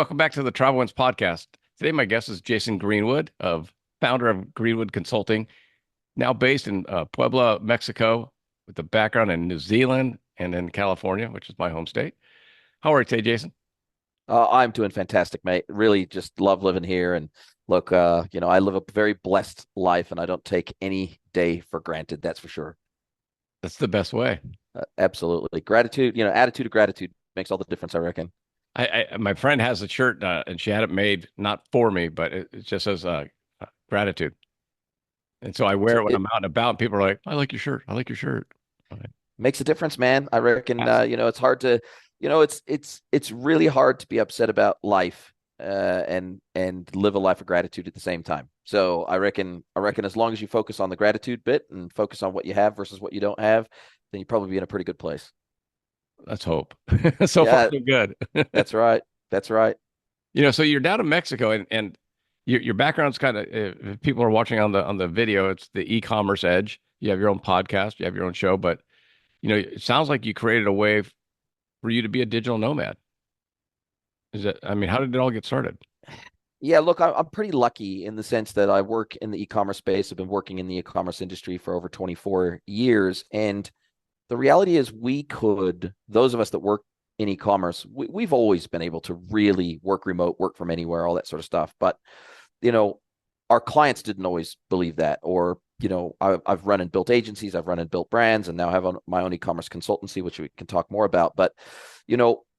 welcome back to the Travel Winds podcast. Today, my guest is Jason Greenwood, founder of Greenwood Consulting, now based in Puebla, Mexico, with a background in New Zealand and in California, which is my home state. How are you today, Jason? I'm doing fantastic, mate. Really just love living here. And look, I live a very blessed life and I don't take any day for granted. That's for sure. That's the best way. Absolutely. Gratitude, attitude of gratitude makes all the difference, I reckon. My friend has a shirt, and she had it made not for me, but it just says gratitude. And so I wear it when It I'm out and about, and people are like, "I like your shirt. I like your shirt." makes a difference, man. I reckon, Absolutely. it's hard to, it's really hard to be upset about life, and live a life of gratitude at the same time. So I reckon as long as you focus on the gratitude bit and focus on what you have versus what you don't have, then you'll probably be in a pretty good place. Let's hope. So far, Yeah, so good. that's right. That's right. So you're down in Mexico, and your background's kind of, if people are watching on the video, it's the e-commerce edge. You have your own podcast, you have your own show, but it sounds like you created a way for you to be a digital nomad. How did it all get started? Yeah, look, I'm pretty lucky in the sense that I work in the e-commerce space. I've been working in the e-commerce industry for over 24 years. And the reality is those of us that work in e-commerce, we've always been able to really work remote, work from anywhere, all that sort of stuff. But, you know, our clients didn't always believe that. Or, I've run and built agencies, I've run and built brands, and now have my own e-commerce consultancy, which we can talk more about. But,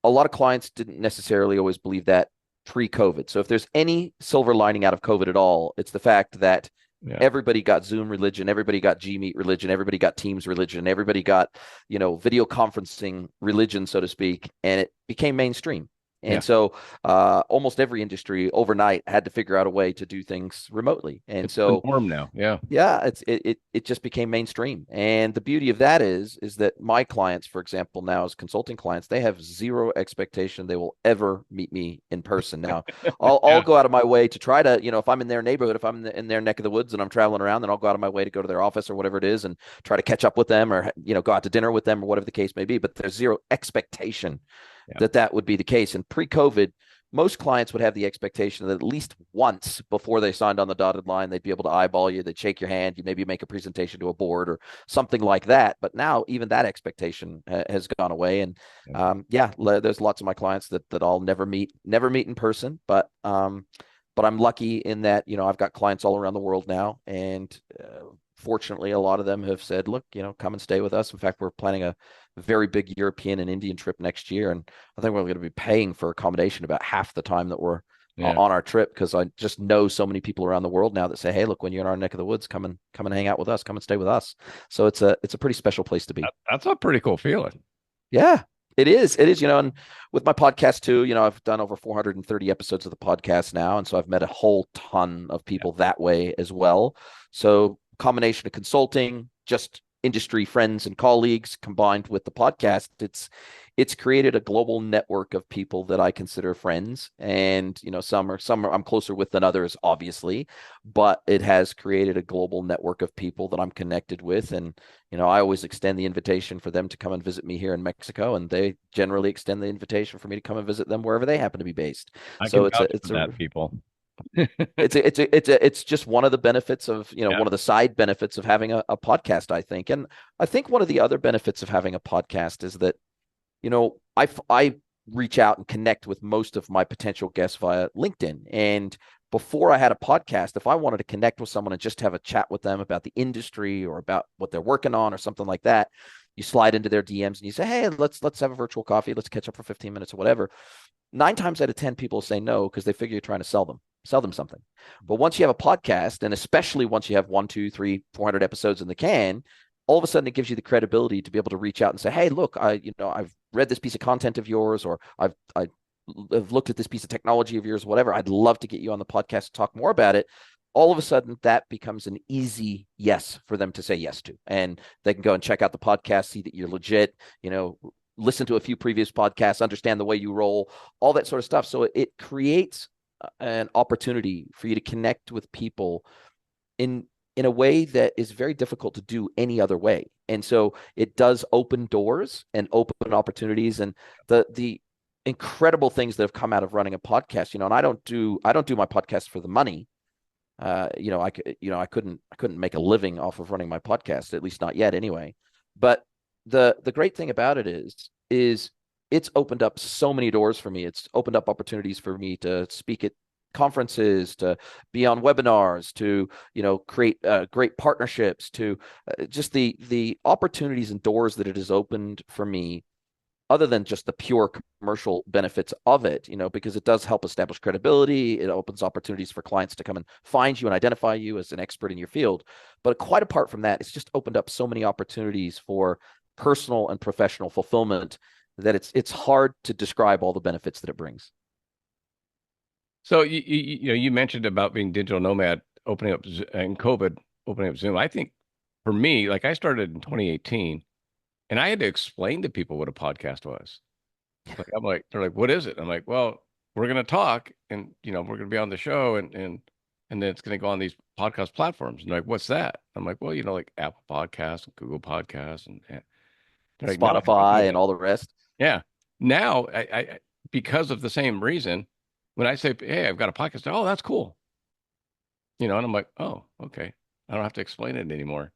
a lot of clients didn't necessarily always believe that pre-COVID. So if there's any silver lining out of COVID at all, it's the fact that Yeah. everybody got Zoom religion, everybody got Gmeet religion, everybody got Teams religion, everybody got, video conferencing religion, so to speak, and it became mainstream. And Yeah. so almost every industry overnight had to figure out a way to do things remotely. And It's the so norm now. Yeah. yeah, it just became mainstream. And the beauty of that is that my clients, for example, now as consulting clients, they have zero expectation they will ever meet me in person. Now, I'll Yeah. go out of my way to try to, if I'm in their neighborhood, if I'm in their neck of the woods and I'm traveling around, then I'll go out of my way to go to their office or whatever it is and try to catch up with them or go out to dinner with them or whatever the case may be. But there's zero expectation Yeah. that would be the case. And pre-COVID, most clients would have the expectation that at least once before they signed on the dotted line, they'd be able to eyeball you, they'd shake your hand, you maybe make a presentation to a board or something like that. But now even that expectation has gone away. And Yeah. there's lots of my clients that I'll never meet in person, but I'm lucky in that, I've got clients all around the world now. And fortunately, a lot of them have said, look, come and stay with us. In fact, we're planning a very big European and Indian trip next year. And I think we're going to be paying for accommodation about half the time that we're Yeah. on our trip, because I just know so many people around the world now that say, hey, look, when you're in our neck of the woods, come and hang out with us, come and stay with us. So it's a pretty special place to be. That's a pretty cool feeling. Yeah, it is. It is, and with my podcast too, I've done over 430 episodes of the podcast now. And so I've met a whole ton of Yeah. people that way as well. So combination of consulting, just industry friends and colleagues combined with the podcast, it's created a global network of people that I consider friends. And, some are I'm closer with than others, obviously, but it has created a global network of people that I'm connected with. And, I always extend the invitation for them to come and visit me here in Mexico, and they generally extend the invitation for me to come and visit them wherever they happen to be based. I So can it's a vouch for it's a that, people. it's just one of the benefits of, Yeah. one of the side benefits of having a podcast, I think. And I think one of the other benefits of having a podcast is that, I reach out and connect with most of my potential guests via LinkedIn. And before I had a podcast, if I wanted to connect with someone and just have a chat with them about the industry or about what they're working on or something like that, you slide into their DMs and you say, hey, let's have a virtual coffee, let's catch up for 15 minutes or whatever. 9 times out of 10, people say no because they figure you're trying to sell them something. But once you have a podcast, and especially once you have 1, 2, 3, 400 episodes in the can, all of a sudden it gives you the credibility to be able to reach out and say, hey, look, I've read this piece of content of yours, or I've looked at this piece of technology of yours, whatever. I'd love to get you on the podcast to talk more about it. All of a sudden that becomes an easy yes for them to say yes to. And they can go and check out the podcast, see that you're legit, listen to a few previous podcasts, understand the way you roll, all that sort of stuff. So it creates an opportunity for you to connect with people in a way that is very difficult to do any other way. And so it does open doors and open opportunities. And the incredible things that have come out of running a podcast, and I don't do my podcast for the money. I couldn't make a living off of running my podcast, at least not yet anyway. But the great thing about it is it's opened up so many doors for me. It's opened up opportunities for me to speak at conferences, to be on webinars, to create great partnerships, to just the opportunities and doors that it has opened for me, other than just the pure commercial benefits of it, because it does help establish credibility. It opens opportunities for clients to come and find you and identify you as an expert in your field. But quite apart from that, it's just opened up so many opportunities for personal and professional fulfillment that it's hard to describe all the benefits that it brings. So you mentioned about being digital nomad, opening up and COVID, opening up Zoom. I think for me, like I started in 2018, and I had to explain to people what a podcast was. They're like, what is it? I'm like, well, we're going to talk, and we're going to be on the show, and then it's going to go on these podcast platforms. And they're like, what's that? I'm like, well, like Apple Podcasts and Google Podcasts, and they're like, no, I have no Spotify and idea. all the rest. Yeah. Now, because of the same reason, when I say, hey, I've got a podcast, oh, that's cool. And I'm like, oh, okay. I don't have to explain it anymore.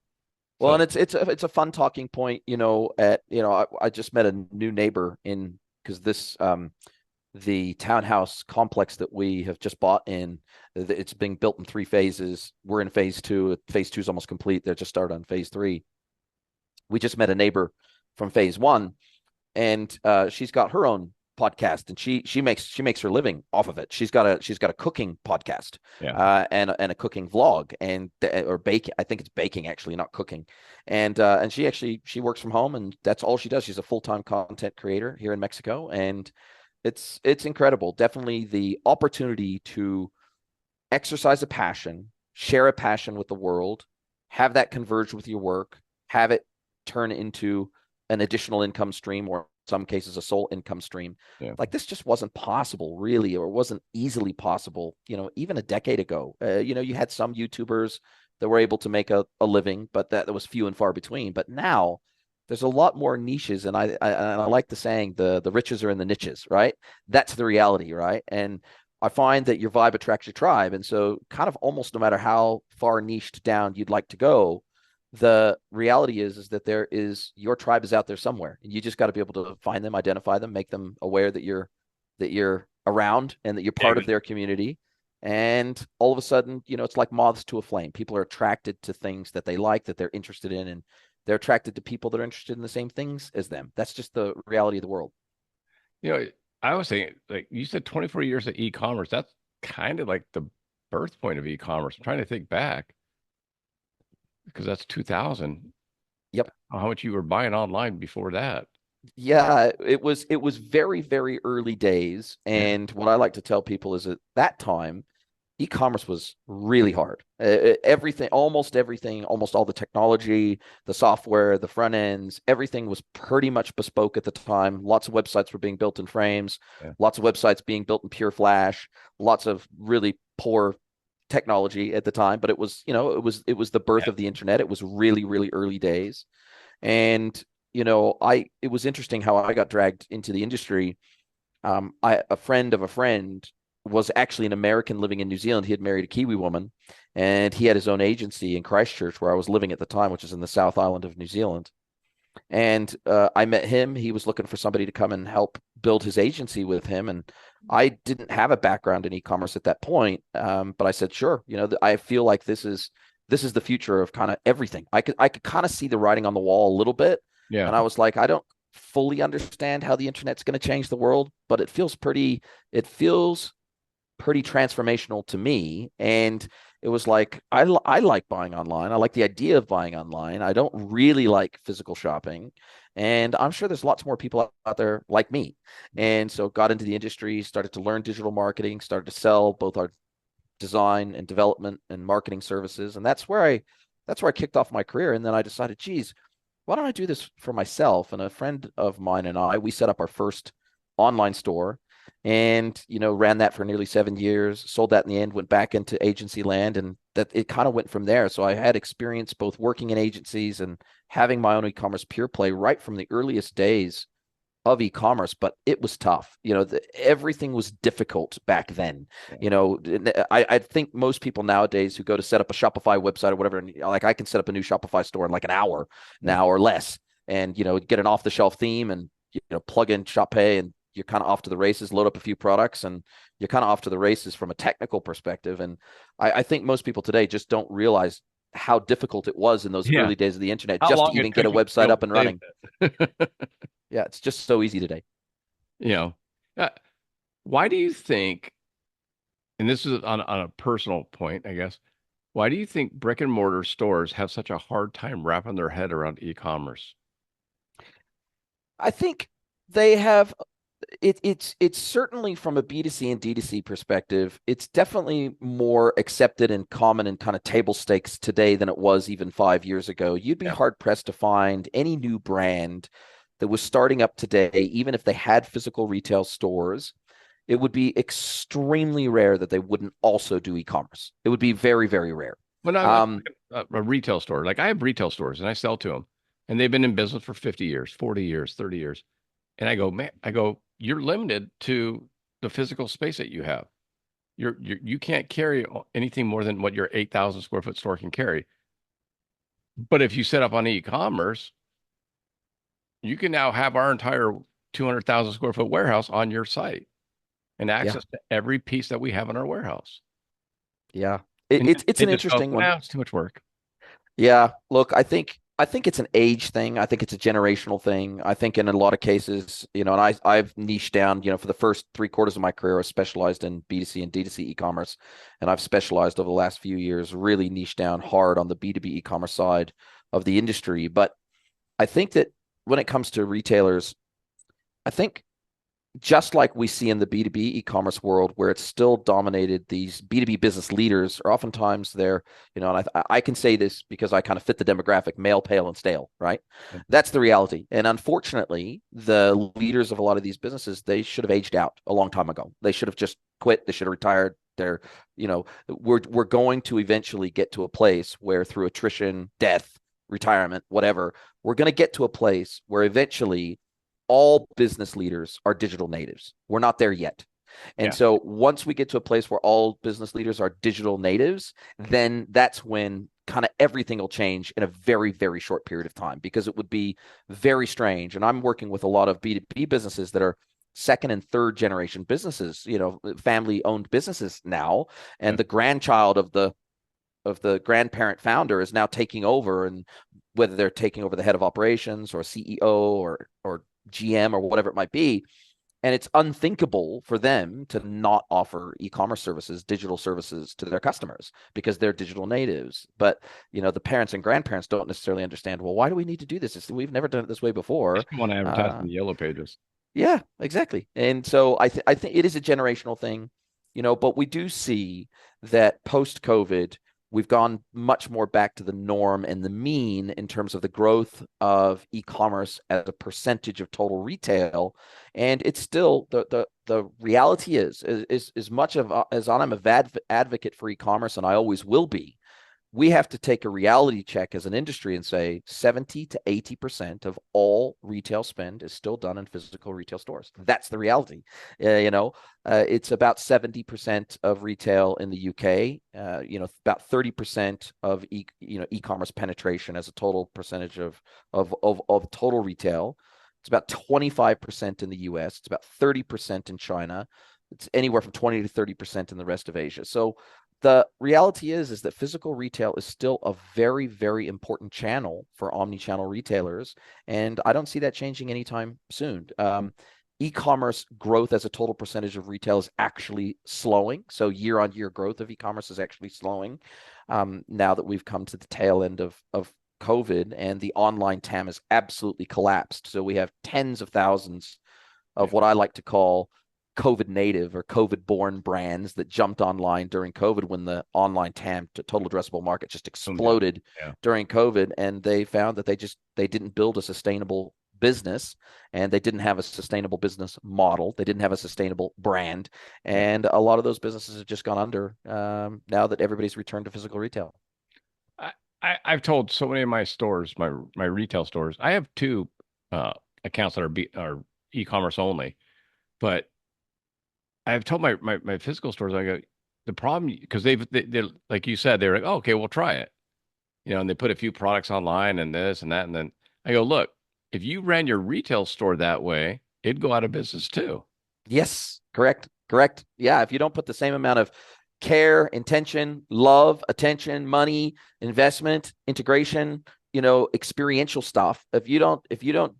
Well, So, and it's a fun talking point, I just met a new neighbor because this the townhouse complex that we have just bought it's being built in 3 phases. We're in phase 2. Phase 2 is almost complete. They're just started on phase 3. We just met a neighbor from phase 1, and she's got her own podcast, and she makes her living off of it. She's got a cooking podcast, yeah. and a cooking vlog, and or baking. I think it's baking, actually, not cooking. And she works from home, and that's all she does. She's a full-time content creator here in Mexico, and it's incredible. Definitely the opportunity to exercise a passion, share a passion with the world, have that converge with your work, have it turn into an additional income stream, or in some cases a sole income stream. Yeah. Like, this just wasn't possible, really, or wasn't easily possible, even a decade ago. You had some YouTubers that were able to make a living, but that was few and far between. But now there's a lot more niches, and I like the saying, the riches are in the niches, right? That's the reality, right? And I find that your vibe attracts your tribe. And so, kind of almost no matter how far niched down you'd like to go, the reality is that your tribe is out there somewhere, and you just got to be able to find them, identify them, make them aware that you're around and that you're part of their community. And all of a sudden, it's like moths to a flame. People are attracted to things that they like, that they're interested in, and they're attracted to people that are interested in the same things as them. That's just the reality of the world. I was saying, like you said, 24 years of e-commerce. That's kind of like the birth point of e-commerce. I'm trying to think back, because that's 2000. Yep. How much you were buying online before that? Yeah, it was very, very early days. Yeah. And what I like to tell people is, at that time, e-commerce was really hard. Almost everything, almost all the technology, the software, the front ends, everything was pretty much bespoke at the time. Lots of websites were being built in frames, Yeah. lots of websites being built in pure Flash, lots of really poor technology at the time. But it was the birth Yeah. of the internet. It was really, really early days. And it was interesting how I got dragged into the industry. A friend of a friend was actually an American living in New Zealand. He had married a Kiwi woman, and he had his own agency in Christchurch, where I was living at the time, which is in the South Island of New Zealand. And I met him. He was looking for somebody to come and help build his agency with him. And I didn't have a background in e-commerce at that point, but I said, sure. I feel like this is the future of kind of everything. I could kind of see the writing on the wall a little bit. Yeah. And I was like, I don't fully understand how the internet's going to change the world, but it feels pretty transformational to me. And it was like, I like buying online. I like the idea of buying online. I don't really like physical shopping. And I'm sure there's lots more people out there like me. And so got into the industry, started to learn digital marketing, started to sell both our design and development and marketing services. And that's where I kicked off my career. And then I decided, geez, why don't I do this for myself? And a friend of mine and we set up our first online store, and ran that for nearly 7 years, sold that in the end, went back into agency land, and that it kind of went from there. So I had experience both working in agencies and having my own e-commerce pure play right from the earliest days of e-commerce, but it was tough. Everything was difficult back then. Yeah. I think most people nowadays who go to set up a Shopify website or whatever, and like I can set up a new Shopify store in like an hour Yeah. now or less, and get an off-the-shelf theme and plug in Shop Pay, and you're kind of off to the races. Load up a few products, and you're kind of off to the races from a technical perspective. And I think most people today just don't realize how difficult it was in those Yeah. early days of the internet How just to long even it get took a you to be website able up to and save running. it. Yeah, it's just so easy today. You know, uh, why do you think, and this is on a personal point, I guess, why do you think brick and mortar stores have such a hard time wrapping their head around e-commerce? I think they have it's certainly from a B2C and D2C perspective, it's definitely more accepted and common and kind of table stakes today than it was even 5 years ago. You'd be Yeah. hard pressed to find any new brand that was starting up today, even if they had physical retail stores. It would be extremely rare that they wouldn't also do e-commerce. It would be very, very rare. When I'm Um, talking a retail store, like I have retail stores and I sell to them, and they've been in business for 50 years, 40 years, 30 years. And I go, man, you're limited to the physical space that you have. You can't carry anything more than what your 8,000 square foot store can carry. But if you set up on e-commerce, you can now have our entire 200,000 square foot warehouse on your site and yeah, access to every piece that we have in our warehouse. yeah. And It's they an just go, interesting one. nah, it's too much work. Yeah, look, I think it's an age thing. I think it's a generational thing. I think in a lot of cases, and I've niched down, for the first 3 quarters of my career, I specialized in B2C and D2C e-commerce, and I've specialized over the last few years, really niched down hard on the B2B e-commerce side of the industry. But I think that when it comes to retailers, I think just like we see in the B2B e-commerce world where it's still dominated, these B2B business leaders are oftentimes they're, and I can say this because I kind of fit the demographic, male, pale, and stale, right? Yeah. That's the reality. And unfortunately, the leaders of a lot of these businesses, they should have aged out a long time ago. They should have just quit. They should have retired. We're going to eventually get to a place where through attrition, death, retirement, whatever, we're going to get to a place where eventually all business leaders are digital natives. We're not there yet. And Yeah. so once we get to a place where all business leaders are digital natives, then that's when kind of everything will change in a very, very short period of time, because it would be very strange. And I'm working with a lot of B2B businesses that are second and third generation businesses, family owned businesses now. Yeah. And the grandchild of the grandparent founder is now taking over, and whether they're taking over the head of operations or CEO or GM or whatever it might be. And it's unthinkable for them to not offer e-commerce services, digital services to their customers because they're digital natives. But, the parents and grandparents don't necessarily understand, well, why do we need to do this? We've never done it this way before. Just want to advertise in Uh, the yellow pages. yeah, exactly. And so I think it is a generational thing, but we do see that post COVID, we've gone much more back to the norm and the mean in terms of the growth of e-commerce as a percentage of total retail. And it's still the reality is as much of as I'm a advocate for e-commerce, and I always will be, we have to take a reality check as an industry and say 70 to 80% of all retail spend is still done in physical retail stores. That's the reality. It's about 70% of retail in the UK, about 30% of e-commerce penetration as a total percentage of total retail. It's about 25% in the US. It's about 30% in China. It's anywhere from 20 to 30% in the rest of Asia. So the reality is that physical retail is still a very, very important channel for omni-channel retailers, and I don't see that changing anytime soon. E-commerce growth as a total percentage of retail is actually slowing. So year-on-year growth of e-commerce is actually slowing now that we've come to the tail end of COVID, and the online TAM has absolutely collapsed. So we have tens of thousands Yeah. of what I like to call COVID native or COVID born brands that jumped online during COVID when the online TAM, total addressable market, just Zoomed out. exploded Yeah. during COVID. And they found that they didn't build a sustainable business, and they didn't have a sustainable business model. They didn't have a sustainable brand. Yeah. And a lot of those businesses have just gone under now that everybody's returned to physical retail. I, I've told so many of my stores, my retail stores, I have two accounts that are e-commerce only. But I've told my physical stores, I go, the problem, because they're like you said, they're like, oh, okay, we'll try it. And they put a few products online and this and that. And then I go, look, if you ran your retail store that way, it'd go out of business too. Yes, correct, correct. Yeah, if you don't put the same amount of care, intention, love, attention, money, investment, integration, experiential stuff, if you don't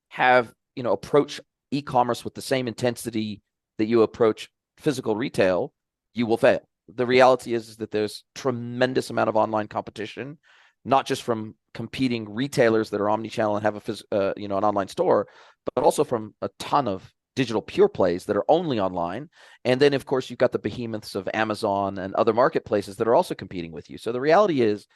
have, approach e-commerce with the same intensity that you approach physical retail, you will fail. The reality is that there's tremendous amount of online competition, not just from competing retailers that are omni-channel and have an online store, but also from a ton of digital pure plays that are only online. And then, of course, you've got the behemoths of Amazon and other marketplaces that are also competing with you. So the reality is,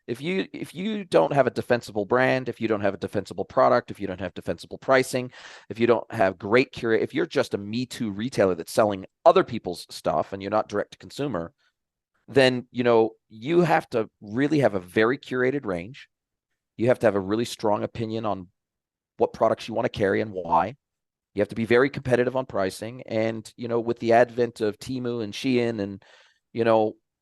if you don't have a defensible brand, if you don't have a defensible product, if you don't have defensible pricing, if you don't have great curate, if you're just a Me Too retailer that's selling other people's stuff and you're not direct to consumer, then you have to really have a very curated range. You have to have a really strong opinion on what products you want to carry and why. You have to be very competitive on pricing. And with the advent of Temu and Shein and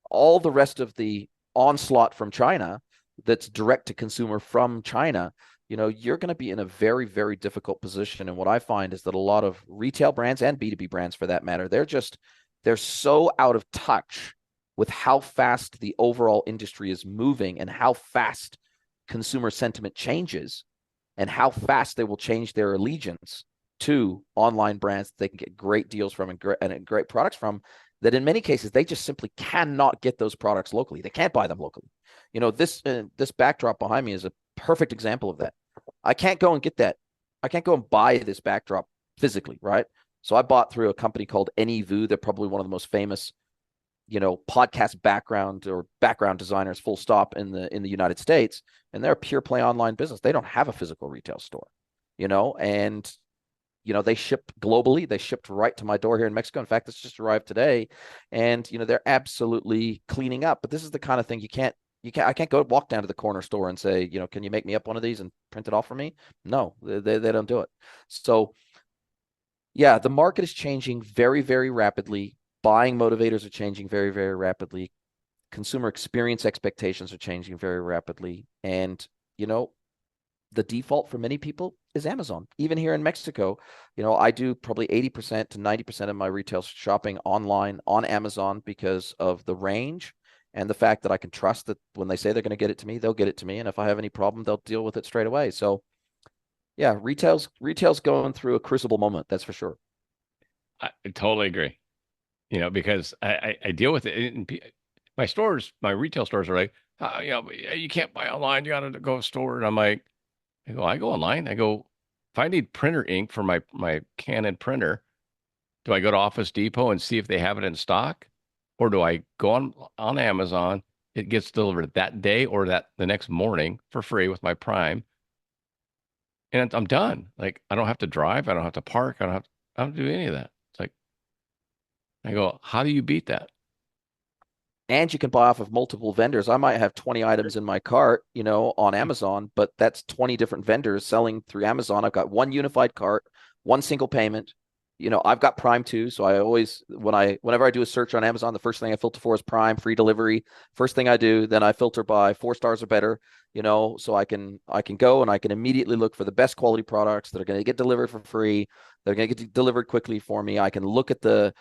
all the rest of the onslaught from China that's direct to consumer from China, you're going to be in a very, very difficult position. And what I find is that a lot of retail brands and B2B brands for that matter, they're so out of touch with how fast the overall industry is moving and how fast consumer sentiment changes and how fast they will change their allegiance to online brands that they can get great deals from and great products from, that in many cases they just simply cannot get those products locally. They can't buy them locally. This backdrop behind me is a perfect example of that. I can't go and get that. I can't go and buy this backdrop physically, right? So I bought through a company called AnyVoo. They're probably one of the most famous, podcast background designers, full stop, in the United States, and they're a pure play online business. They don't have a physical retail store, and they ship globally. They shipped right to my door here in Mexico. In fact, this just arrived today, and they're absolutely cleaning up. But this is the kind of thing I can't go walk down to the corner store and say, can you make me up one of these and print it off for me? No, they don't do it. So yeah, the market is changing very, very rapidly. Buying motivators are changing very, very rapidly. Consumer experience expectations are changing very rapidly. And, the default for many people is Amazon. Even here in Mexico, I do probably 80% to 90% of my retail shopping online on Amazon because of the range and the fact that I can trust that when they say they're going to get it to me, they'll get it to me. And if I have any problem, they'll deal with it straight away. So yeah, retail's going through a crucible moment. That's for sure. I totally agree. Because I deal with it. My retail stores are like, you can't buy online. You got to go to store. And I go online. I go, if I need printer ink for my Canon printer, do I go to Office Depot and see if they have it in stock? Or do I go on Amazon? It gets delivered that day or the next morning for free with my Prime. And I'm done. Like, I don't have to drive. I don't have to park. I don't do any of that. It's like, I go, how do you beat that? And you can buy off of multiple vendors. I might have 20 items in my cart, on Amazon, but that's 20 different vendors selling through Amazon. I've got one unified cart, one single payment. I've got Prime too. So I always, whenever I do a search on Amazon, the first thing I filter for is Prime, free delivery. First thing I do, then I filter by 4 stars or better, so I can go and I can immediately look for the best quality products that are going to get delivered for free. They're going to get delivered quickly for me. I can look at the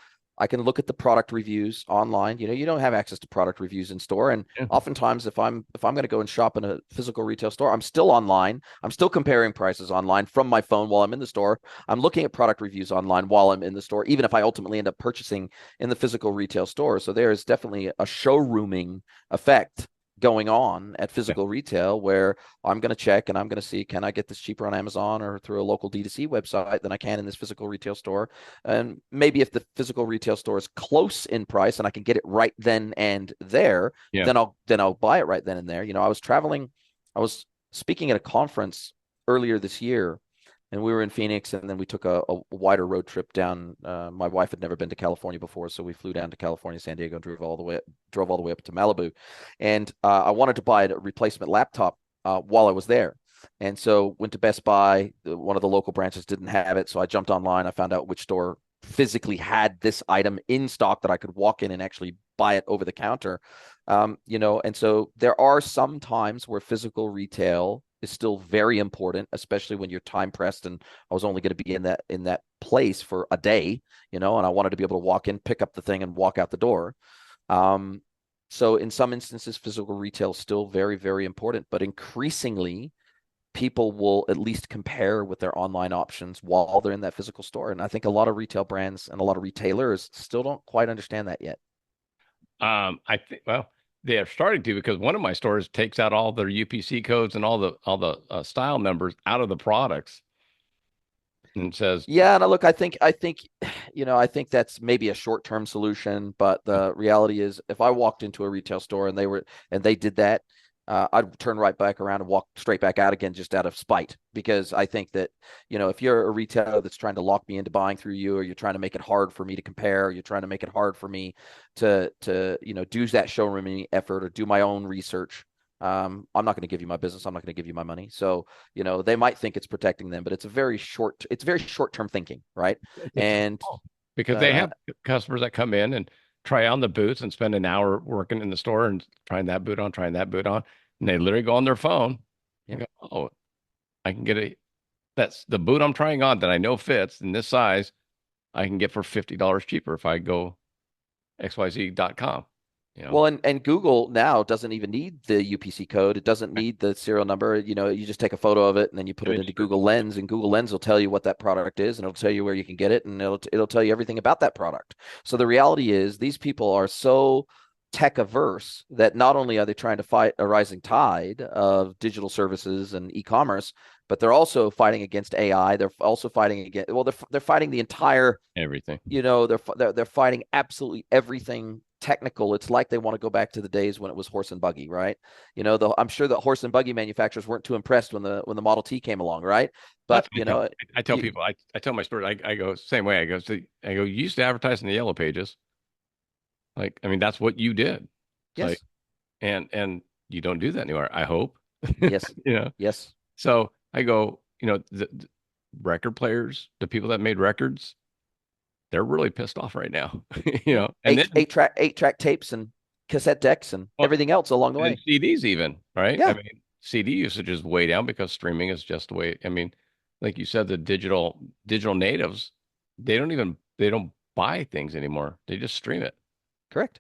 product reviews online. You don't have access to product reviews in store. And Yeah. oftentimes if I'm going to go and shop in a physical retail store, I'm still online. I'm still comparing prices online from my phone while I'm in the store. I'm looking at product reviews online while I'm in the store, even if I ultimately end up purchasing in the physical retail store. So there is definitely a showrooming effect going on at Yeah. physical retail where I'm going to check and I'm going to see, can I get this cheaper on Amazon or through a local D2C website than I can in this physical retail store? And maybe if the physical retail store is close in price and I can get it right then and there, Yeah. then I'll buy it right then and there. I was speaking at a conference earlier this year, and we were in Phoenix, and then we took a wider road trip down. My wife had never been to California before, so we flew down to California, San Diego, and drove all the way up to Malibu. And I wanted to buy a replacement laptop while I was there. And so went to Best Buy. One of the local branches didn't have it. So I jumped online. I found out which store physically had this item in stock that I could walk in and actually buy it over the counter. And so there are some times where physical retail is still very important, especially when you're time pressed. And I was only going to be in that place for a day, and I wanted to be able to walk in, pick up the thing, and walk out the door. So in some instances, physical retail is still very, very important, but increasingly people will at least compare with their online options while they're in that physical store. And I think a lot of retail brands and a lot of retailers still don't quite understand that yet. I think, well, they are starting to, because one of my stores takes out all their UPC codes and all the style numbers out of the products and says, Yeah, and look, I think, I think that's maybe a short-term solution, but the reality is, if I walked into a retail store and they did that, I'd turn right back around and walk straight back out again, just out of spite, because I think that, if you're a retailer that's trying to lock me into buying through you, or you're trying to make it hard for me to compare, or you're trying to make it hard for me to do that showrooming effort or do my own research. I'm not going to give you my business. I'm not going to give you my money. So, they might think it's protecting them, but it's very short-term thinking, right? it's And wrong. Because they uh, have customers that come in and try on the boots and spend an hour working in the store and trying that boot on, and they literally go on their phone yeah, and go, "Oh, I can get that's the boot I'm trying on that I know fits in this size. I can get for $50 cheaper if I go xyz.com." You know, well, and Google now doesn't even need the UPC code. It doesn't need the serial number. You just take a photo of it and then you put it image into search. Google Lens, and Google Lens will tell you what that product is, and it'll tell you where you can get it, and it'll tell you everything about that product. So the reality is, these people are so tech averse that not only are they trying to fight a rising tide of digital services and e-commerce, but they're also fighting against AI. They're also fighting against, well, they're fighting the entire, Everything. they're fighting absolutely everything technical. It's like they want to go back to the days when it was horse and buggy, right? I'm sure the horse and buggy manufacturers weren't too impressed when the Model T came along, right? That's But what I tell. I tell you, people. I tell my story. I go same way. I go. You used to advertise in the yellow pages. Like, I mean, that's what you did. It's like, yes, and you don't do that anymore. I hope. yes, You know. yes, So I go. The record players, the people that made records, they're really pissed off right now. yeah. And then Eight track tapes and cassette decks and well, everything else along the and way. CDs even, right? I Yeah, mean, CD usage is way down because streaming is just the way. I mean, like you said, the digital natives, they don't buy things anymore. They just stream it. correct.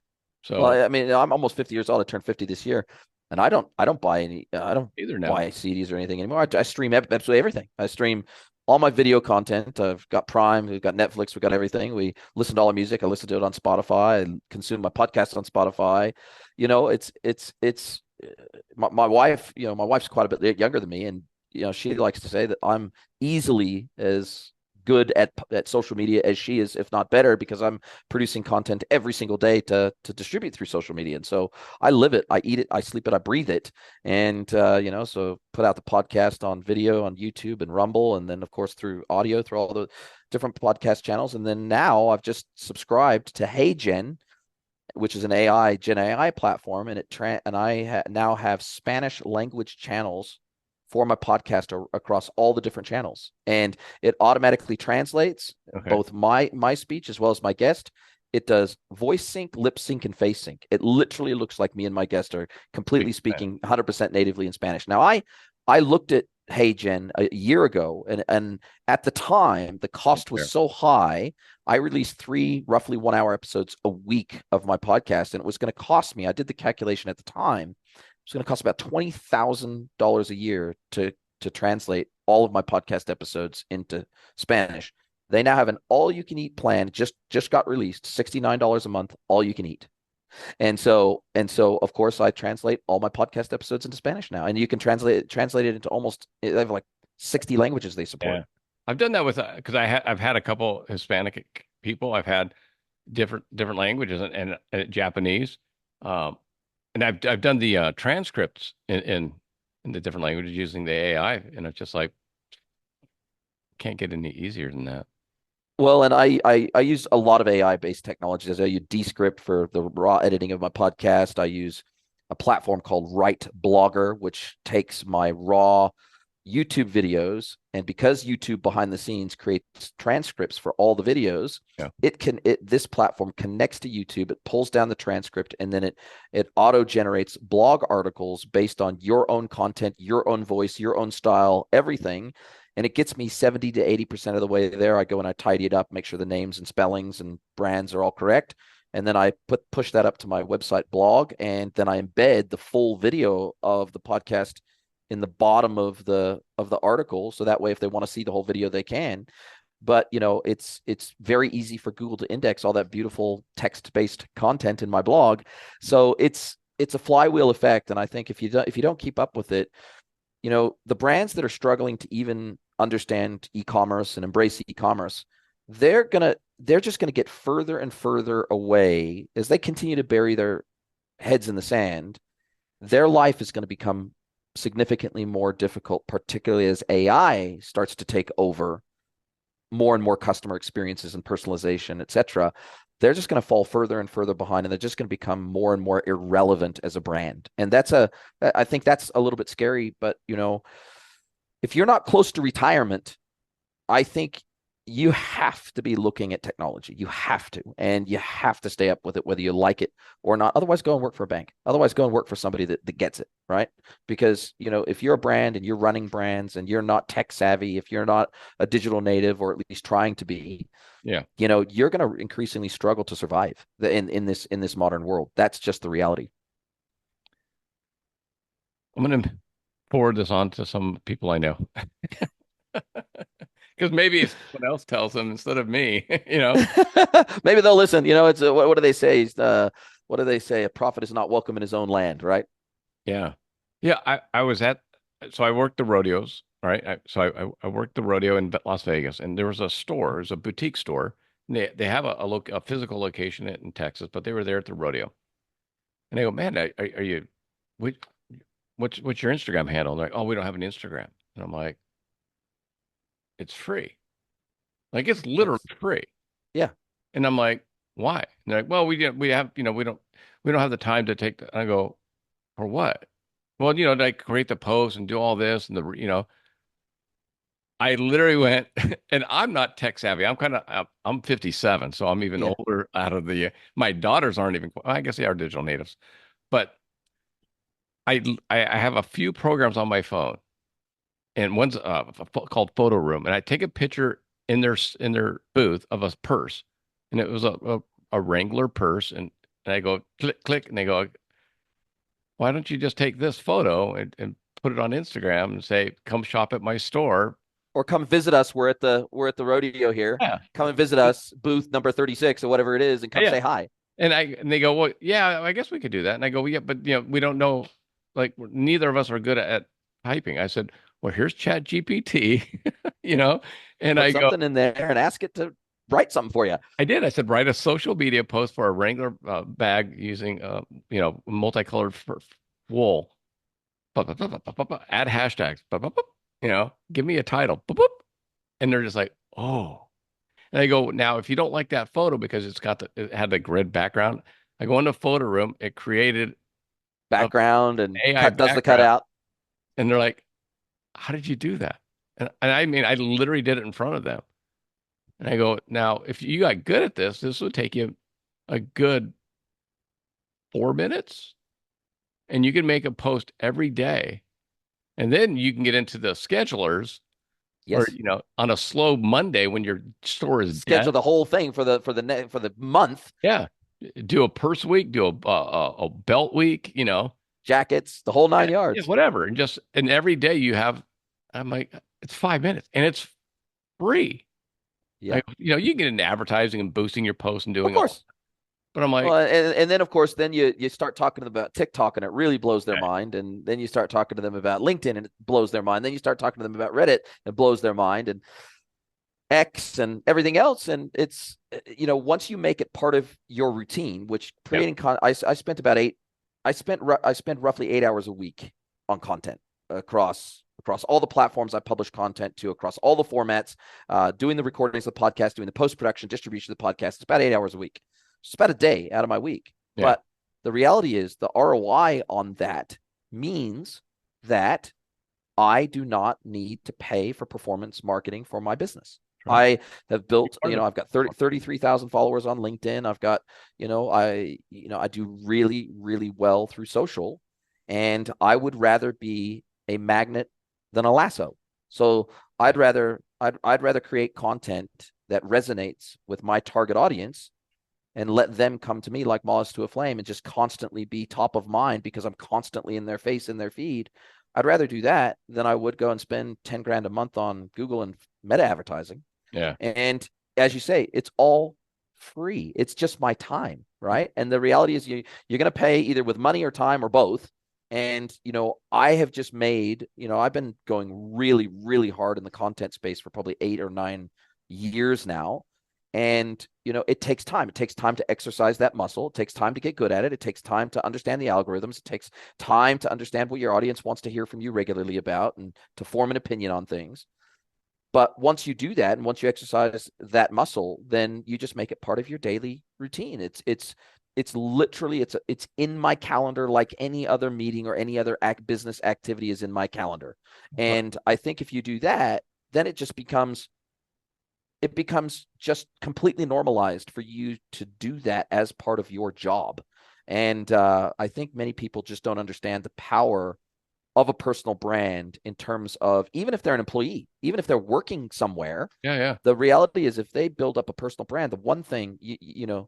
Well, So I mean, I'm almost 50 years old. I turned 50 this year, and I don't buy any. I don't either now. buy CDs or anything anymore. I stream absolutely everything. I stream all my video content. I've got Prime, we've got Netflix, we've got everything. We listen to all our music. I listen to it on Spotify. I consume my podcast on Spotify. It's my wife. My wife's quite a bit younger than me, and she likes to say that I'm easily as good at social media as she is, if not better, because I'm producing content every single day to distribute through social media. And so I live it, I eat it, I sleep it, I breathe it. And so put out the podcast on video on YouTube and Rumble, and then of course through audio through all the different podcast channels. And then now I've just subscribed to HeyGen, which is an Gen AI platform, and I now have Spanish language channels for my podcast across all the different channels, and it automatically translates Okay. both my speech as well as my guest. It does voice sync, lip sync, and face sync. It literally looks like me and my guest are completely Speak Spanish. speaking 100% natively in Spanish. Now, I looked at HeyGen a year ago, and at the time the cost was There. so high. I released 3 roughly 1 hour episodes a week of my podcast, and it was going to cost me. I did the calculation at the time. It's going to cost about $20,000 a year to translate all of my podcast episodes into Spanish. They now have an all-you-can-eat plan. Just got released, $69 a month, all you can eat. And so of course I translate all my podcast episodes into Spanish now, and you can translate it into almost, they have like 60 languages they support. Yeah. I've done that with because I've had a couple Hispanic people. I've had different languages and Japanese. Um, and I've done the transcripts in the different languages using the AI, and it's just like can't get any easier than that. Well, and I use a lot of AI based technologies. I use Descript for the raw editing of my podcast. I use a platform called Write Blogger, which takes my raw YouTube videos, and because YouTube behind the scenes creates transcripts for all the videos, Yeah. this platform connects to YouTube, it pulls down the transcript, and then it auto generates blog articles based on your own content, your own voice, your own style, everything. And it gets me 70 to 80% of the way there. I go and I tidy it up, make sure the names and spellings and brands are all correct. And then I push that up to my website blog, and then I embed the full video of the podcast in the bottom of the article, so that way if they want to see the whole video they can. But it's very easy for Google to index all that beautiful text-based content in my blog. So it's a flywheel effect, and I think if you don't keep up with it, the brands that are struggling to even understand e-commerce and embrace e-commerce, they're just gonna get further and further away as they continue to bury their heads in the sand. Their life is going to become significantly more difficult, particularly as AI starts to take over more and more customer experiences and personalization, et cetera. They're just going to fall further and further behind, and they're just going to become more and more irrelevant as a brand. And I think that's a little bit scary, but if you're not close to retirement, I think you have to be looking at technology. You have to, and you have to stay up with it, whether you like it or not. Otherwise, go and work for a bank. Otherwise, go and work for somebody that gets it, right? Because, if you're a brand and you're running brands and you're not tech savvy, if you're not a digital native, or at least trying to be, Yeah. you're going to increasingly struggle to survive in this modern world. That's just the reality. I'm going to forward this on to some people I know. Because maybe if someone else tells them instead of me, Maybe they'll listen. It's what do they say? What do they say? A prophet is not welcome in his own land, right? Yeah. Yeah. So I worked the rodeos, right? I worked the rodeo in Las Vegas, and there was a store, it was a boutique store. And they have a physical location in Texas, but they were there at the rodeo. And they go, man, are you, what, what's your Instagram handle? And they're like, oh, we don't have an Instagram. And I'm like, it's free. Like it's literally It's free. yeah. And I'm like, why? And they're like, well, we don't have the time to take I go, for what? Well, like create the post and do all this and I literally went, and I'm not tech savvy. I'm 57, so I'm even Yeah. older out of my daughters aren't even, I guess they are digital natives, but I have a few programs on my phone, and one's called Photo Room, and I take a picture in their booth of a purse, and it was a Wrangler purse, and I go click click, and they go, why don't you just take this photo and put it on Instagram and say, come shop at my store? Or come visit us. We're at the rodeo here. Yeah. Come and visit us, booth number 36 or whatever it is, and come Yeah. say hi. And they go, well, yeah, I guess we could do that. And I go, well, yeah, but we don't know, like neither of us are good at typing. I said, well, here's Chat GPT, and Put I go, something in there and ask it to write something for you. I did. I said, write a social media post for a Wrangler bag using, multicolored wool. Add hashtags. Give me a title. And they're just like, oh. And I go, now, if you don't like that photo because it had the grid background, I go into photo room. It created a Background and AI does the background, cutout. and they're like, how did you do that? And I mean, I literally did it in front of them. And I go, now, if you got good at this would take you a good 4 minutes, and you can make a post every day. And then you can get into the schedulers, or, Yes. on a slow Monday when your store is Schedule dead. the whole thing for the month. Yeah. Do a purse week, do a belt week, Jackets, the whole nine yeah, yards. whatever. And every day I'm like, it's 5 minutes and it's free. Yeah. Like, you can get into advertising and boosting your posts and Of doing all that. course. But I'm like, Well, and then of course, then you start talking to them about TikTok, and it really blows their okay, mind. And then you start talking to them about LinkedIn, and it blows their mind. Then you start talking to them about Reddit, and it blows their mind, and X and everything else. And it's once you make it part of your routine, which yeah, creating I spent about I spent roughly 8 hours a week on content across all the platforms I publish content to, across all the formats, doing the recordings of the podcast, doing the post-production, distribution of the podcast. It's about 8 hours a week. It's about a day out of my week. yeah, But the reality is the ROI on that means that I do not need to pay for performance marketing for my business. Right. I have built, Part of I've got 33,000 followers on LinkedIn. I've got, I do really, really well through social, and I would rather be a magnet than a lasso. So I'd rather create content that resonates with my target audience and let them come to me like moths to a flame and just constantly be top of mind because I'm constantly in their face, in their feed. I'd rather do that than I would go and spend 10 grand a month on Google and meta advertising. yeah. And as you say, it's all free. It's just my time, right? And the reality is you're going to pay either with money or time or both. And, I have just made, I've been going really, really hard in the content space for probably 8 or 9 years now. And, it takes time. It takes time to exercise that muscle. It takes time to get good at it. It takes time to understand the algorithms. It takes time to understand what your audience wants to hear from you regularly about and to form an opinion on things. But once you do that, and once you exercise that muscle, then you just make it part of your daily routine. It's literally it's in my calendar like any other meeting or any other business activity is in my calendar. And I think if you do that, then it becomes just completely normalized for you to do that as part of your job. And I think many people just don't understand the power of a personal brand in terms of, even if they're an employee, even if they're working somewhere, Yeah. Yeah. the reality is if they build up a personal brand, the one thing you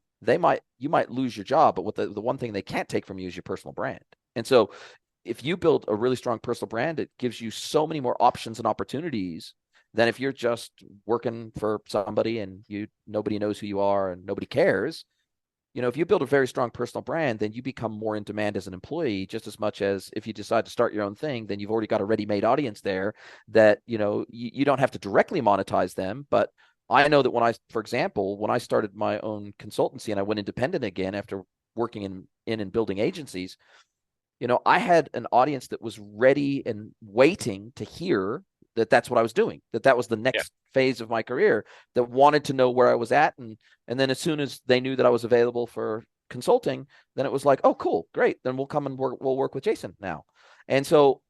might lose your job, but what the one thing they can't take from you is your personal brand. And so if you build a really strong personal brand, it gives you so many more options and opportunities than if you're just working for somebody and nobody knows who you are and nobody cares. If you build a very strong personal brand, then you become more in demand as an employee, just as much as if you decide to start your own thing, then you've already got a ready-made audience there that, you don't have to directly monetize them. But I know that for example, when I started my own consultancy and I went independent again after working in and building agencies, I had an audience that was ready and waiting to hear that that's what I was doing, that was the Yeah. next phase of my career, that wanted to know where I was at. And then as soon as they knew that I was available for consulting, then it was like, oh, cool, great. Then we'll come and we'll work with Jason now. And so,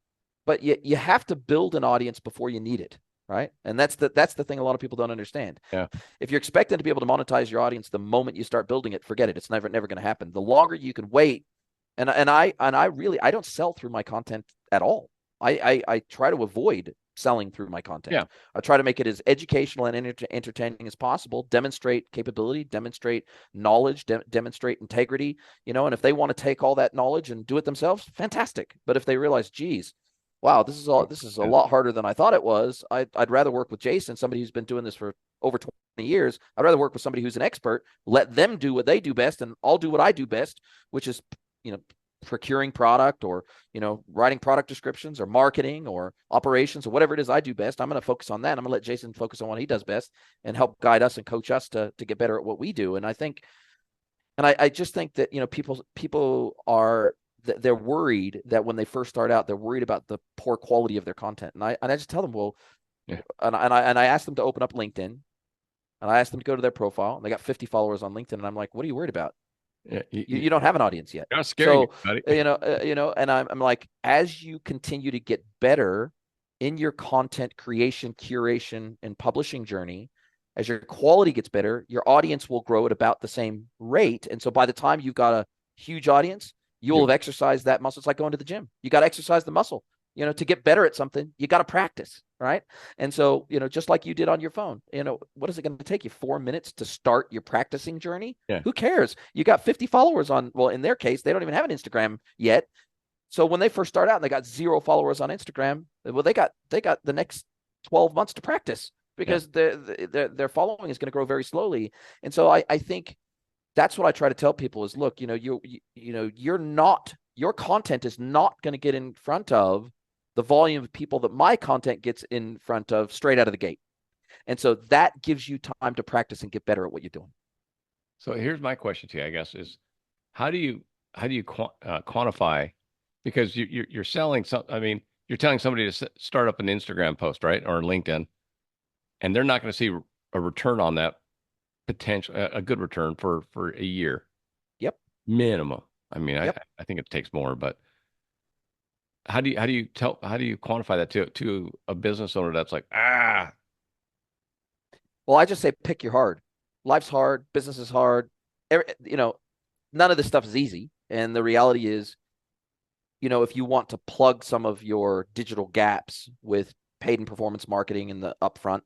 but you have to build an audience before you need it. Right. And that's the thing a lot of people don't understand. Yeah. If you're expecting to be able to monetize your audience the moment you start building it, forget it. It's never going to happen. The longer you can wait, and I really, I don't sell through my content at all. I try to avoid selling through my content. Yeah. I try to make it as educational and entertaining as possible, demonstrate capability, demonstrate knowledge, demonstrate integrity, and if they want to take all that knowledge and do it themselves, fantastic. But if they realize, geez, wow, this is a Yeah. lot harder than I thought it was, I'd rather work with Jason, somebody who's been doing this for over 20 years. I'd rather work with somebody who's an expert, let them do what they do best, and I'll do what I do best, which is, procuring product, or writing product descriptions, or marketing, or operations, or whatever it is I do best. I'm going to focus on that. I'm going to let Jason focus on what he does best and help guide us and coach us to get better at what we do. And I just think that people are, they're worried that when they first start out, they're worried about the poor quality of their content. And I just tell them, well, Yeah. and I ask them to open up LinkedIn, and I ask them to go to their profile, and they got 50 followers on LinkedIn, and I'm like, what are you worried about? Yeah. You don't have an audience yet. You're not scaring So, anybody. and I'm like, as you continue to get better in your content creation, curation, and publishing journey, as your quality gets better, your audience will grow at about the same rate. And so by the time you've got a huge audience, you will You, have exercised that muscle. It's like going to the gym. You got to exercise the muscle. To get better at something, you got to practice, right? And so, just like you did on your phone, what is it going to take you 4 minutes to start your practicing journey? yeah. Who cares? You got 50 followers on, well, in their case, they don't even have an Instagram yet. So when they first start out and they got 0 followers on Instagram, well, they got the next 12 months to practice, Yeah. because their following is going to grow very slowly. And so I think that's what I try to tell people is, look, your content is not going to get in front of the volume of people that my content gets in front of straight out of the gate. And so that gives you time to practice and get better at what you're doing. So here's my question to you, I guess, is how do you quantify, because you're selling some, I mean, you're telling somebody to start up an Instagram post, right? Or LinkedIn, and they're not going to see a return on that, potential, a good return for a year Yep. minimum. I mean, Yep. I think it takes more, but how do you quantify that to a business owner that's like, ah, Well, I just say pick your hard. Life's hard, business is hard. You know, none of this stuff is easy. And the reality is, if you want to plug some of your digital gaps with paid and performance marketing in the upfront,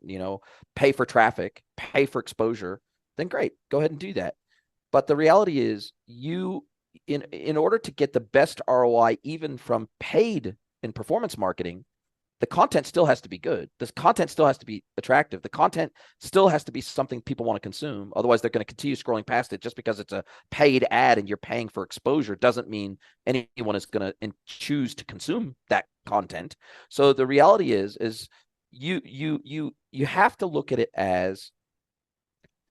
pay for traffic, pay for exposure, then great, go ahead and do that. But the reality is, in order to get the best ROI, even from paid in performance marketing, the content still has to be good. This content still has to be attractive. The content still has to be something people want to consume. Otherwise, they're going to continue scrolling past it. Just because it's a paid ad and you're paying for exposure doesn't mean anyone is going to choose to consume that content. So the reality is you have to look at it as,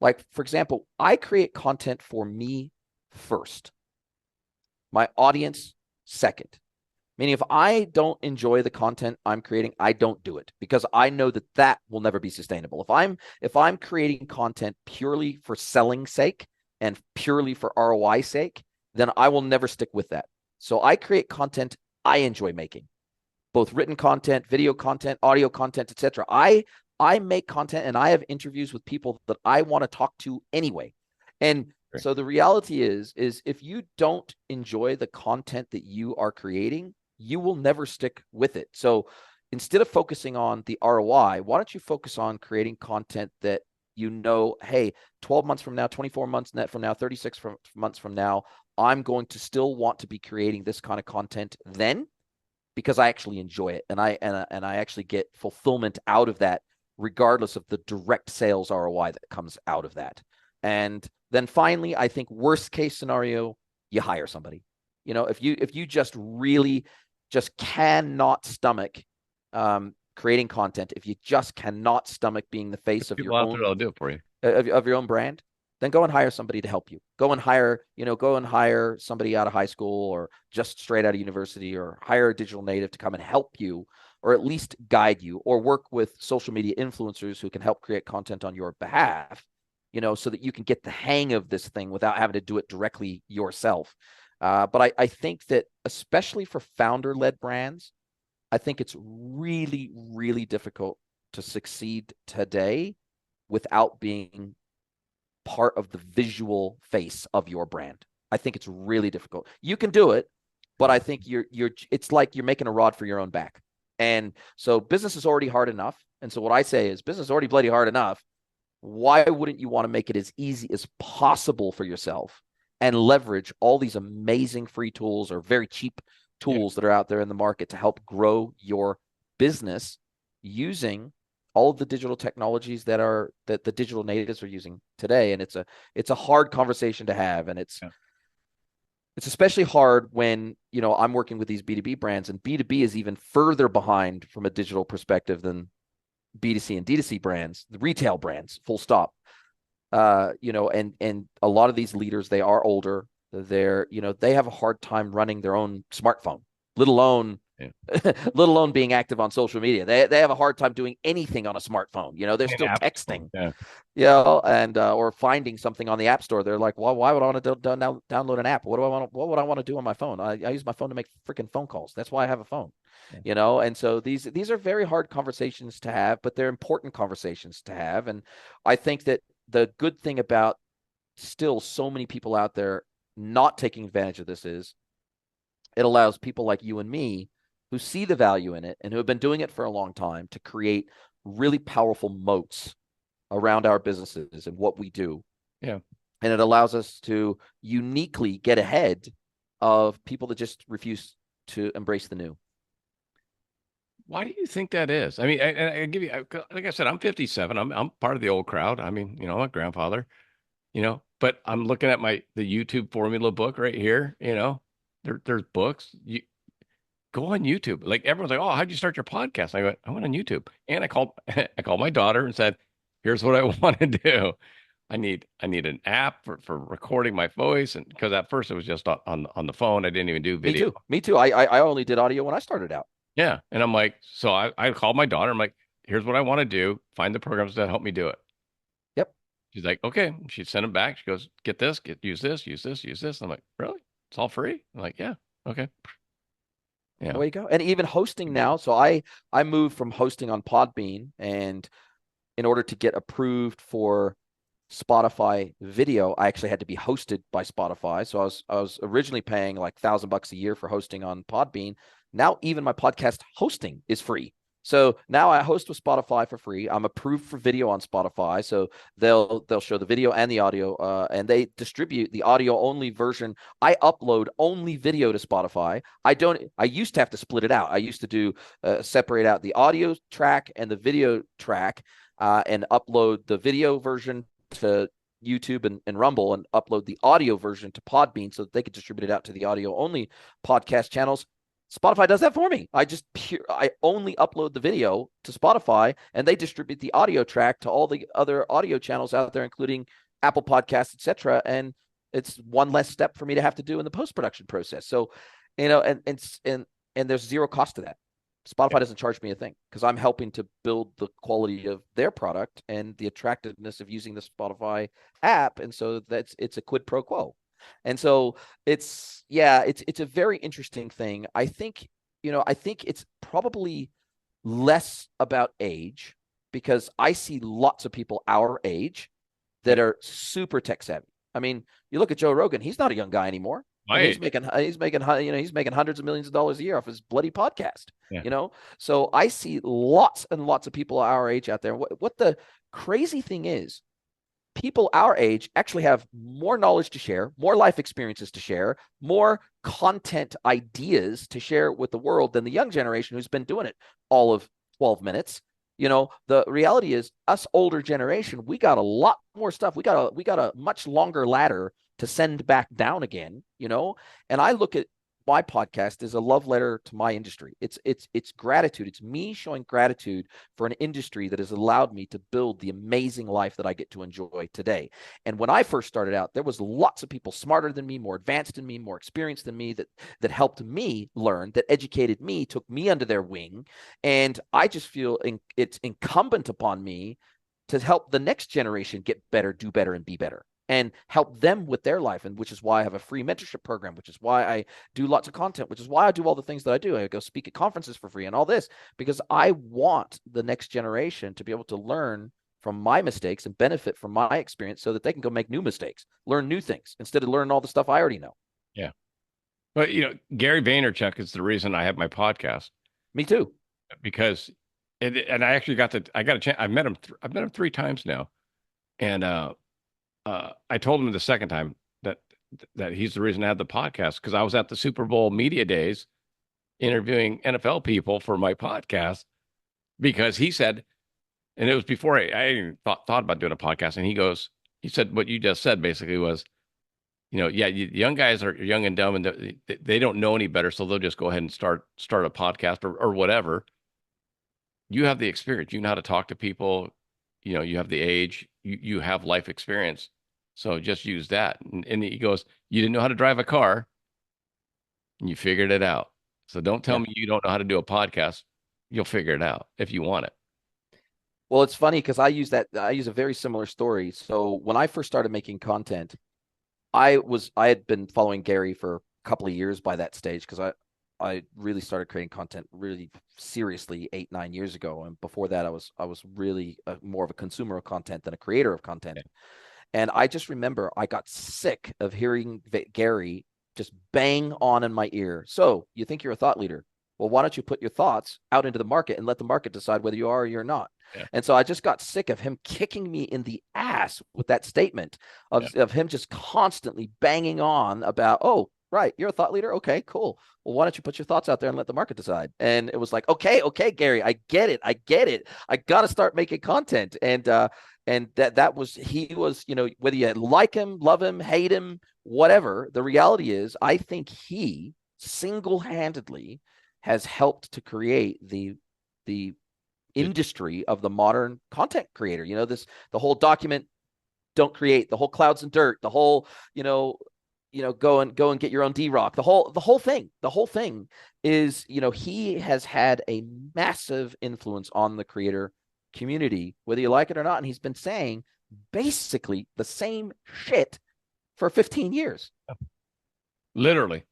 like, for example, I create content for me first, my audience second. Meaning, if I don't enjoy the content I'm creating, I don't do it, because I know that will never be sustainable. If I'm creating content purely for selling sake and purely for ROI sake, then I will never stick with that. So I create content I enjoy making, both written content, video content, audio content, etc. I make content and I have interviews with people that I want to talk to anyway. And great. so the reality is if you don't enjoy the content that you are creating, you will never stick with it. So instead of focusing on the ROI, why don't you focus on creating content that, hey, 12 months from now, 24 months net from now, 36 months from now, I'm going to still want to be creating this kind of content then, because I actually enjoy it and I actually get fulfillment out of that, regardless of the direct sales ROI that comes out of that. And then finally, I think worst case scenario, you hire somebody. If you just really just cannot stomach creating content, if you just cannot stomach being the face There's of people your out there own that'll do it for you. of your own brand, then go and hire somebody to help you. Go and hire somebody out of high school or just straight out of university, or hire a digital native to come and help you, or at least guide you, or work with social media influencers who can help create content on your behalf, so that you can get the hang of this thing without having to do it directly yourself. But I think that, especially for founder-led brands, I think it's really, really difficult to succeed today without being part of the visual face of your brand. I think it's really difficult. You can do it, but I think it's like you're making a rod for your own back. And so business is already hard enough. And so what I say is, business is already bloody hard enough. Why wouldn't you want to make it as easy as possible for yourself and leverage all these amazing free tools or very cheap Yeah. tools that are out there in the market to help grow your business, using all of the digital technologies that the digital natives are using today? And it's a hard conversation to have, and it's Yeah. it's especially hard when I'm working with these B2B brands, and B2B is even further behind from a digital perspective than B2C and D2C brands, the retail brands, full stop. And a lot of these leaders, they are older. They have a hard time running their own smartphone, let alone Yeah. let alone being active on social media. They have a hard time doing anything on a smartphone. They're And still apps. texting, Yeah. and or finding something on the app store. They're like, well, why would I want to download an app? What would I want to do on my phone? I use my phone to make freaking phone calls. That's why I have a phone. Yeah. And so these are very hard conversations to have, but they're important conversations to have. And I think that the good thing about still so many people out there not taking advantage of this is, it allows people like you and me, who see the value in it and who have been doing it for a long time, to create really powerful moats around our businesses and what we do. Yeah. And it allows us to uniquely get ahead of people that just refuse to embrace the new. Why do you think that is? I mean, I give you, like I said, I'm 57. I'm part of the old crowd. I mean, I'm a grandfather, but I'm looking at the YouTube formula book right here. There's books. You go on YouTube. Like, everyone's like, "Oh, how'd you start your podcast?" I went on YouTube, and I called I called my daughter and said, "Here's what I want to do. I need an app for recording my voice." And because at first it was just on the phone, I didn't even do Me video. too. Me too. I only did audio when I started out. Yeah. And I'm like, so I called my daughter. I'm like, here's what I want to do. Find the programs that help me do it. Yep. She's like, okay. She sent them back. She goes, get this, use this, use this, use this. I'm like, really? It's all free? I'm like, yeah. Okay. Yeah. There you go. And even hosting now. So I moved from hosting on Podbean, and in order to get approved for Spotify video, I actually had to be hosted by Spotify. So I was originally paying like $1,000 a year for hosting on Podbean. Now even my podcast hosting is free. So now I host with Spotify for free. I'm approved for video on Spotify, so they'll show the video and the audio, and they distribute the audio only version. I upload only video to Spotify. I don't. I used to have to split it out. I used to do separate out the audio track and the video track, and upload the video version to YouTube and Rumble, and upload the audio version to Podbean so that they could distribute it out to the audio only podcast channels. Spotify does that for me. I only upload the video to Spotify, and they distribute the audio track to all the other audio channels out there, including Apple Podcasts, etc. And it's one less step for me to have to do in the post-production process. So, and there's zero cost to that. Spotify doesn't charge me a thing because I'm helping to build the quality of their product and the attractiveness of using the Spotify app. And so it's a quid pro quo. And so it's a very interesting thing. I think it's probably less about age, because I see lots of people our age that are super tech savvy. I mean, you look at Joe Rogan, he's not a young guy anymore. My And age. he's making hundreds of millions of dollars a year off his bloody podcast. Yeah. So I see lots and lots of people our age out there. What the crazy thing is, people our age actually have more knowledge to share, more life experiences to share, more content ideas to share with the world than the young generation who's been doing it all of 12 minutes. The reality is, us older generation, we got a lot more stuff. We got a much longer ladder to send back down again, and I look at my podcast as a love letter to my industry. It's gratitude. It's me showing gratitude for an industry that has allowed me to build the amazing life that I get to enjoy today. And when I first started out, there was lots of people smarter than me, more advanced than me, more experienced than me, that helped me learn, that educated me, took me under their wing. And I just feel it's incumbent upon me to help the next generation get better, do better, and be better, and help them with their life. And which is why I have a free mentorship program, which is why I do lots of content, which is why I do all the things that I do. I go speak at conferences for free and all this, because I want the next generation to be able to learn from my mistakes and benefit from my experience so that they can go make new mistakes, learn new things instead of learning all the stuff I already know. Yeah. But Gary Vaynerchuk is the reason I have my podcast, Me too. because and I actually got a chance. I've met him 3 times now. And I told him the second time that he's the reason I had the podcast, because I was at the Super Bowl media days interviewing NFL people for my podcast, because he said, and it was before I even thought about doing a podcast. And he said, what you just said basically was, young guys are young and dumb, and they don't know any better. So they'll just go ahead and start a podcast or whatever. You have the experience, you know how to talk to people, you have the age, you have life experience. So just use that. And he goes, you didn't know how to drive a car and you figured it out. So don't tell Yeah. me you don't know how to do a podcast. You'll figure it out if you want it. Well, it's funny because I use a very similar story. So when I first started making content, I had been following Gary for a couple of years by that stage, because I really started creating content really seriously 8-9 years ago. And before that, I was really more of a consumer of content than a creator of content. Yeah. And I just remember I got sick of hearing Gary just bang on in my ear. So you think you're a thought leader? Well, why don't you put your thoughts out into the market and let the market decide whether you are or you're not? Yeah. And so I just got sick of him kicking me in the ass with that statement of him just constantly banging on about, oh, right, you're a thought leader. Okay, cool. Well, why don't you put your thoughts out there and let the market decide? And it was like, okay, Gary, I get it. I got to start making content. And that was, he was, whether you like him, love him, hate him, whatever, the reality is, I think he single-handedly has helped to create the industry of the modern content creator. The whole document, don't create, the whole clouds and dirt, the whole, go and get your own D-Rock. The whole thing is, he has had a massive influence on the creator community, whether you like it or not. And he's been saying basically the same shit for 15 years. Literally.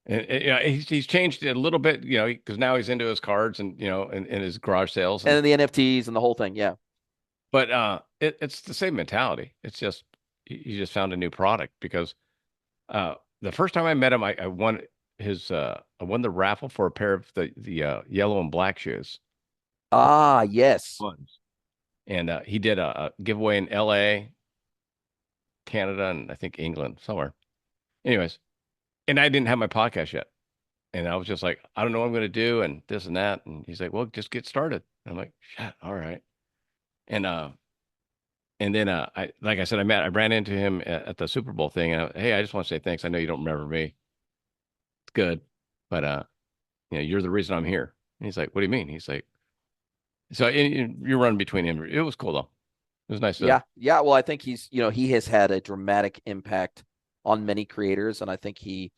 He's changed it a little bit, because now he's into his cards and in his garage sales, And and then the NFTs and the whole thing. Yeah. but it's the same mentality. It's just he just found a new product because the first time I met him, I won I won the raffle for a pair of the yellow and black shoes. Ah, yes. Ones. And he did a giveaway in LA, Canada, and I think England somewhere. Anyways, and I didn't have my podcast yet. And I was just like, I don't know what I'm going to do and this and that. And he's like, well, just get started. And I'm like, shit, all right. And then I like I said, I ran into him at the Super Bowl thing. And hey, I just want to say thanks. I know you don't remember me. It's good, but you're the reason I'm here. And he's like, what do you mean? He's like, so you run between him. It was cool though. It was nice to. Yeah. Yeah. Well, I think he has had a dramatic impact on many creators. And I think he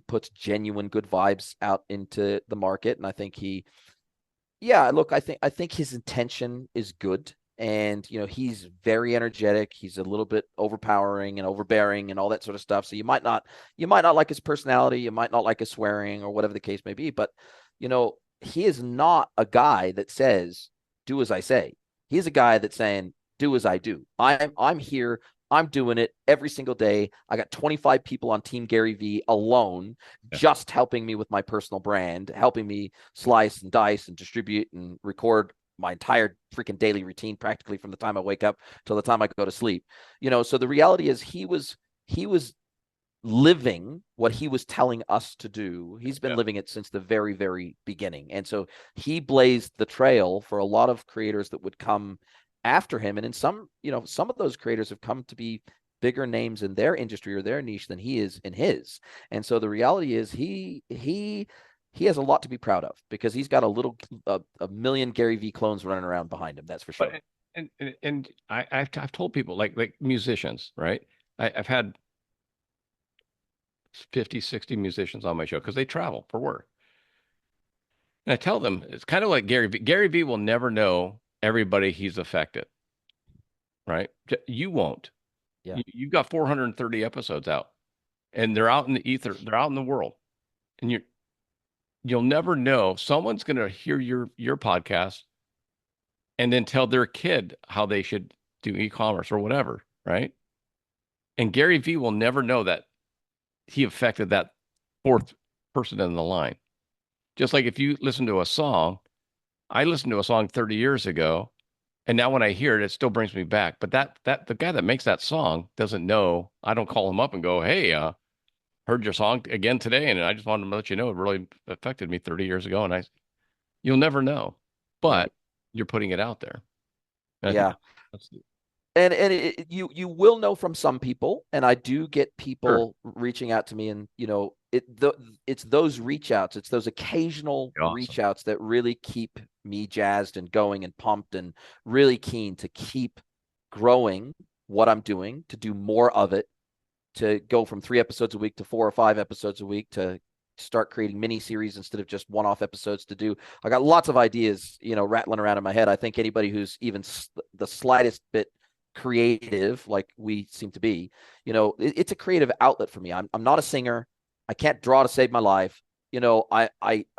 puts genuine good vibes out into the market. And I think yeah, look, I think his intention is good. And, he's very energetic. He's a little bit overpowering and overbearing and all that sort of stuff. So you might not like his personality. You might not like his swearing or whatever the case may be. But, he is not a guy that says, do as I say. He's a guy that's saying, do as I do. I'm here. I'm doing it every single day. I got 25 people on Team Gary V alone, Yeah. just helping me with my personal brand, helping me slice and dice and distribute and record my entire freaking daily routine, practically from the time I wake up till the time I go to sleep. So the reality is he was living what he was telling us to do. He's been Yeah. living it since the very, very beginning. And so he blazed the trail for a lot of creators that would come after him. And in some of those creators have come to be bigger names in their industry or their niche than he is in his. And so the reality is he has a lot to be proud of because he's got a million Gary V clones running around behind him. That's for sure. But and I've told people like musicians, right? I've had 50, 60 musicians on my show because they travel for work. And I tell them it's kind of like Gary V. Gary V will never know everybody he's affected, right? You won't. Yeah. You've got 430 episodes out, and they're out in the ether, they're out in the world, and you'll never know. Someone's going to hear your podcast and then tell their kid how they should do e-commerce or whatever, right? And Gary V will never know that he affected that fourth person in the line. Just like if you listen to a song, I listened to a song 30 years ago, and now when I hear it, it still brings me back. But that the guy that makes that song doesn't know. I don't call him up and go, "Hey, heard your song again today, and I just wanted to let you know it really affected me 30 years ago." And you'll never know, Right. but you're putting it out there. And I think Yeah. that's And you will know from some people, and I do get sure. people reaching out to me, and it's those reach outs, it's those occasional Awesome. reach outs that really keep me jazzed and going and pumped and really keen to keep growing what I'm doing, to do more of it, to go from 3 episodes a week to 4 or 5 episodes a week, to start creating mini series instead of just one-off episodes to do. I got lots of ideas, rattling around in my head. I think anybody who's even the slightest bit creative, like we seem to be, it's a creative outlet for me. I'm not a singer. I can't draw to save my life.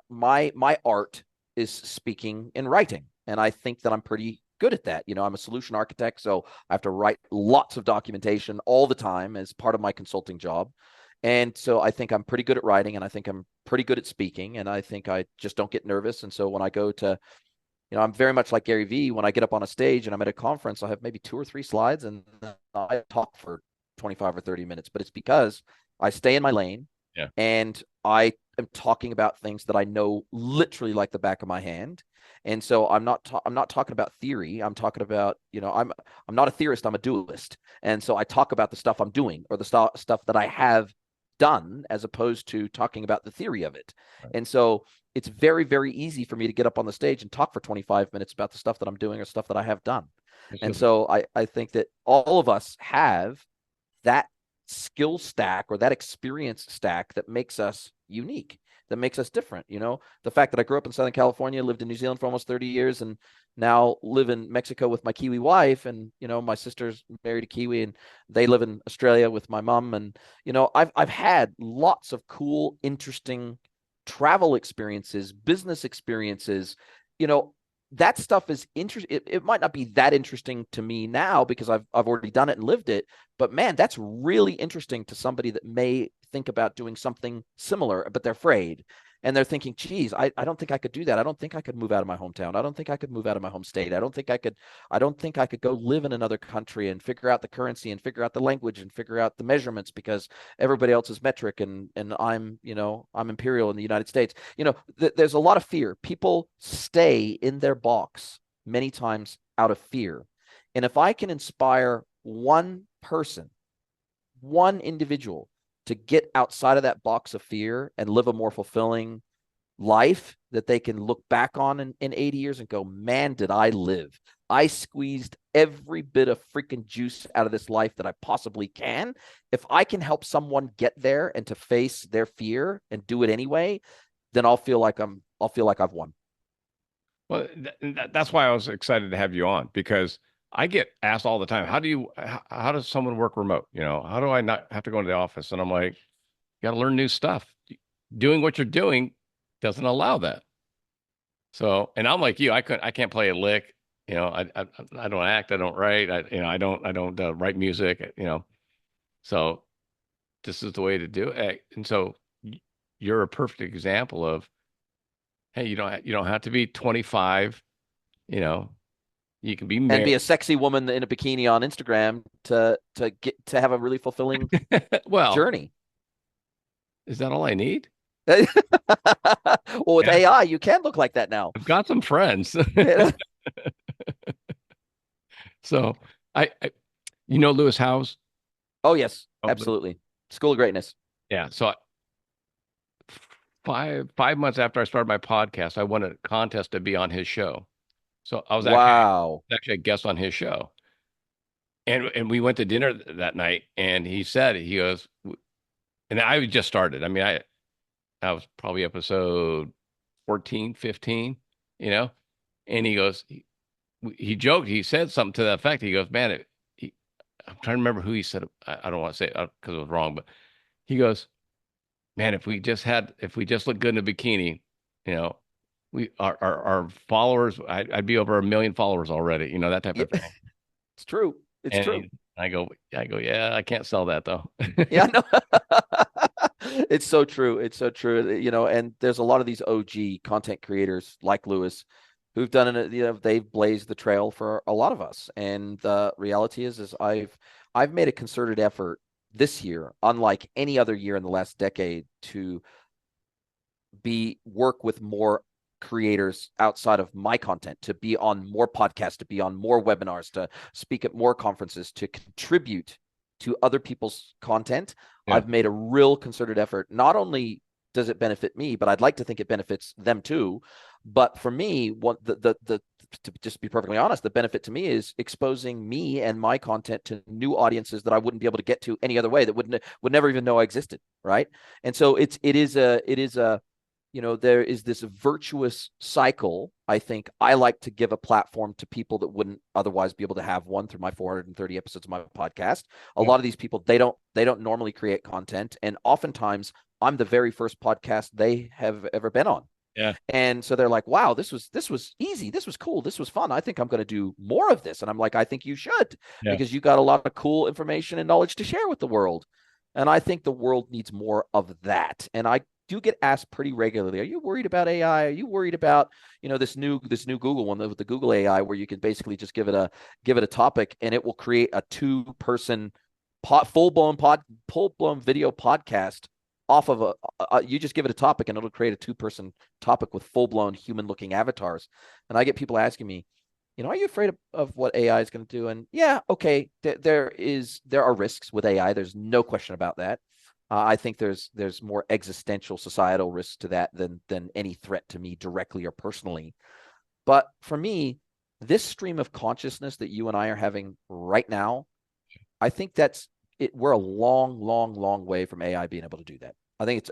My art is speaking and writing, and I think that I'm pretty good at that. I'm a solution architect, so I have to write lots of documentation all the time as part of my consulting job. And so I think I'm pretty good at writing, and I think I'm pretty good at speaking, and I think I just don't get nervous. And so when I go to, I'm very much like Gary Vee. When I get up on a stage and I'm at a conference, I have maybe 2 or 3 slides and I talk for 25 or 30 minutes, but it's because I stay in my lane Yeah. and I am talking about things that I know literally like the back of my hand. And so I'm not talking about theory. I'm talking about, I'm not a theorist. I'm a dualist. And so I talk about the stuff I'm doing or the stuff that I have done as opposed to talking about the theory of it. Right. And so it's very, very easy for me to get up on the stage and talk for 25 minutes about the stuff that I'm doing or stuff that I have done. It's And just so I think that all of us have that skill stack or that experience stack that makes us unique. that makes us different. You know, the fact that I grew up in Southern California, lived in New Zealand for almost 30 years, and now live in Mexico with my Kiwi wife. And, you know, my sister's married a Kiwi and they live in Australia with my mom. And, you know, I've had lots of cool, interesting travel experiences, business experiences. You know, that stuff is interesting. It might not be that interesting to me now because I've already done it and lived it, but man, that's really interesting to somebody that may think about doing something similar, but they're afraid. And they're thinking, geez, I don't think I could do that. I don't think I could move out of my hometown. I don't think I could move out of my home state. I don't think I could go live in another country and figure out the currency and figure out the language and figure out the measurements because everybody else is metric and I'm, you know, I'm imperial in the United States. You know, there's a lot of fear. People stay in their box many times out of fear. And if I can inspire one person, one individual to get outside of that box of fear and live a more fulfilling life that they can look back on in 80 years and go, man, did I live. I squeezed every bit of freaking juice out of this life that I possibly can. If I can help someone get there and to face their fear and do it anyway, then I'll feel like I've won. Well, that's why I was excited to have you on because I get asked all the time, how does someone work remote? You know, how do I not have to go into the office? And I'm like, you got to learn new stuff. Doing what you're doing doesn't allow that. So, and I'm like you, I can't play a lick. You know, I don't act, I don't write, I don't write music. You know, so this is the way to do it. And so you're a perfect example of, hey, you don't have to be 25. You know, you can be And be married. a sexy woman in a bikini on Instagram to get to have a really fulfilling Well, journey. is that all I need? Well, with Yeah, AI, you can look like that now. I've got some friends. So I you know Lewis Howes? Oh, yes, Oh, absolutely. School of Greatness. yeah. So 5 months after I started my podcast, I won a contest to be on his show. So I was Wow. actually a guest on his show. And we went to dinner that night and he goes, and I just started. I mean, I was probably episode 14, 15, you know, and he goes, he joked, he said something to that effect. He goes, man, I'm trying to remember who he said. I don't want to say it because it was wrong, but he goes, man, if we just look good in a bikini, you know, our followers, I'd be over 1 million followers already, you know, that type Yeah, of thing. it's true. It's And true. I go, yeah, I can't sell that though. Yeah, no. It's so true. It's so true. You know, and there's a lot of these OG content creators like Lewis who've done it, you know, they've blazed the trail for a lot of us. And the reality is I've made a concerted effort this year, unlike any other year in the last decade, to work with more creators outside of my content, to be on more podcasts, to be on more webinars, to speak at more conferences, to contribute to other people's content. Yeah. I've made a real concerted effort. Not only does it benefit me, but I'd like to think it benefits them too. But for me, what the to just be perfectly honest, the benefit to me is exposing me and my content to new audiences that I wouldn't be able to get to any other way, that would never even know I existed, right? And so it is a you know, there is this virtuous cycle. I think I like to give a platform to people that wouldn't otherwise be able to have one through my 430 episodes of my podcast. A Yeah. lot of these people, they don't normally create content. And oftentimes I'm the very first podcast they have ever been on. Yeah. And so they're like, wow, this was easy. This was cool. This was fun. I think I'm going to do more of this. And I'm like, I think you should, Yeah. because you got a lot of cool information and knowledge to share with the world. And I think the world needs more of that. And I do get asked pretty regularly, are you worried about AI? Are you worried about, you know, this new Google one with the Google AI, where you can basically just give it a topic and it will create a 2-person full blown video podcast off of you just give it a topic and it'll create a 2-person topic with full blown human looking avatars. And I get people asking me, you know, are you afraid of what AI is going to do? And yeah, okay, there are risks with AI. There's no question about that. I think there's more existential societal risks to that than any threat to me directly or personally. But for me, this stream of consciousness that you and I are having right now, I think that's it. We're a long, long, long way from AI being able to do that. I think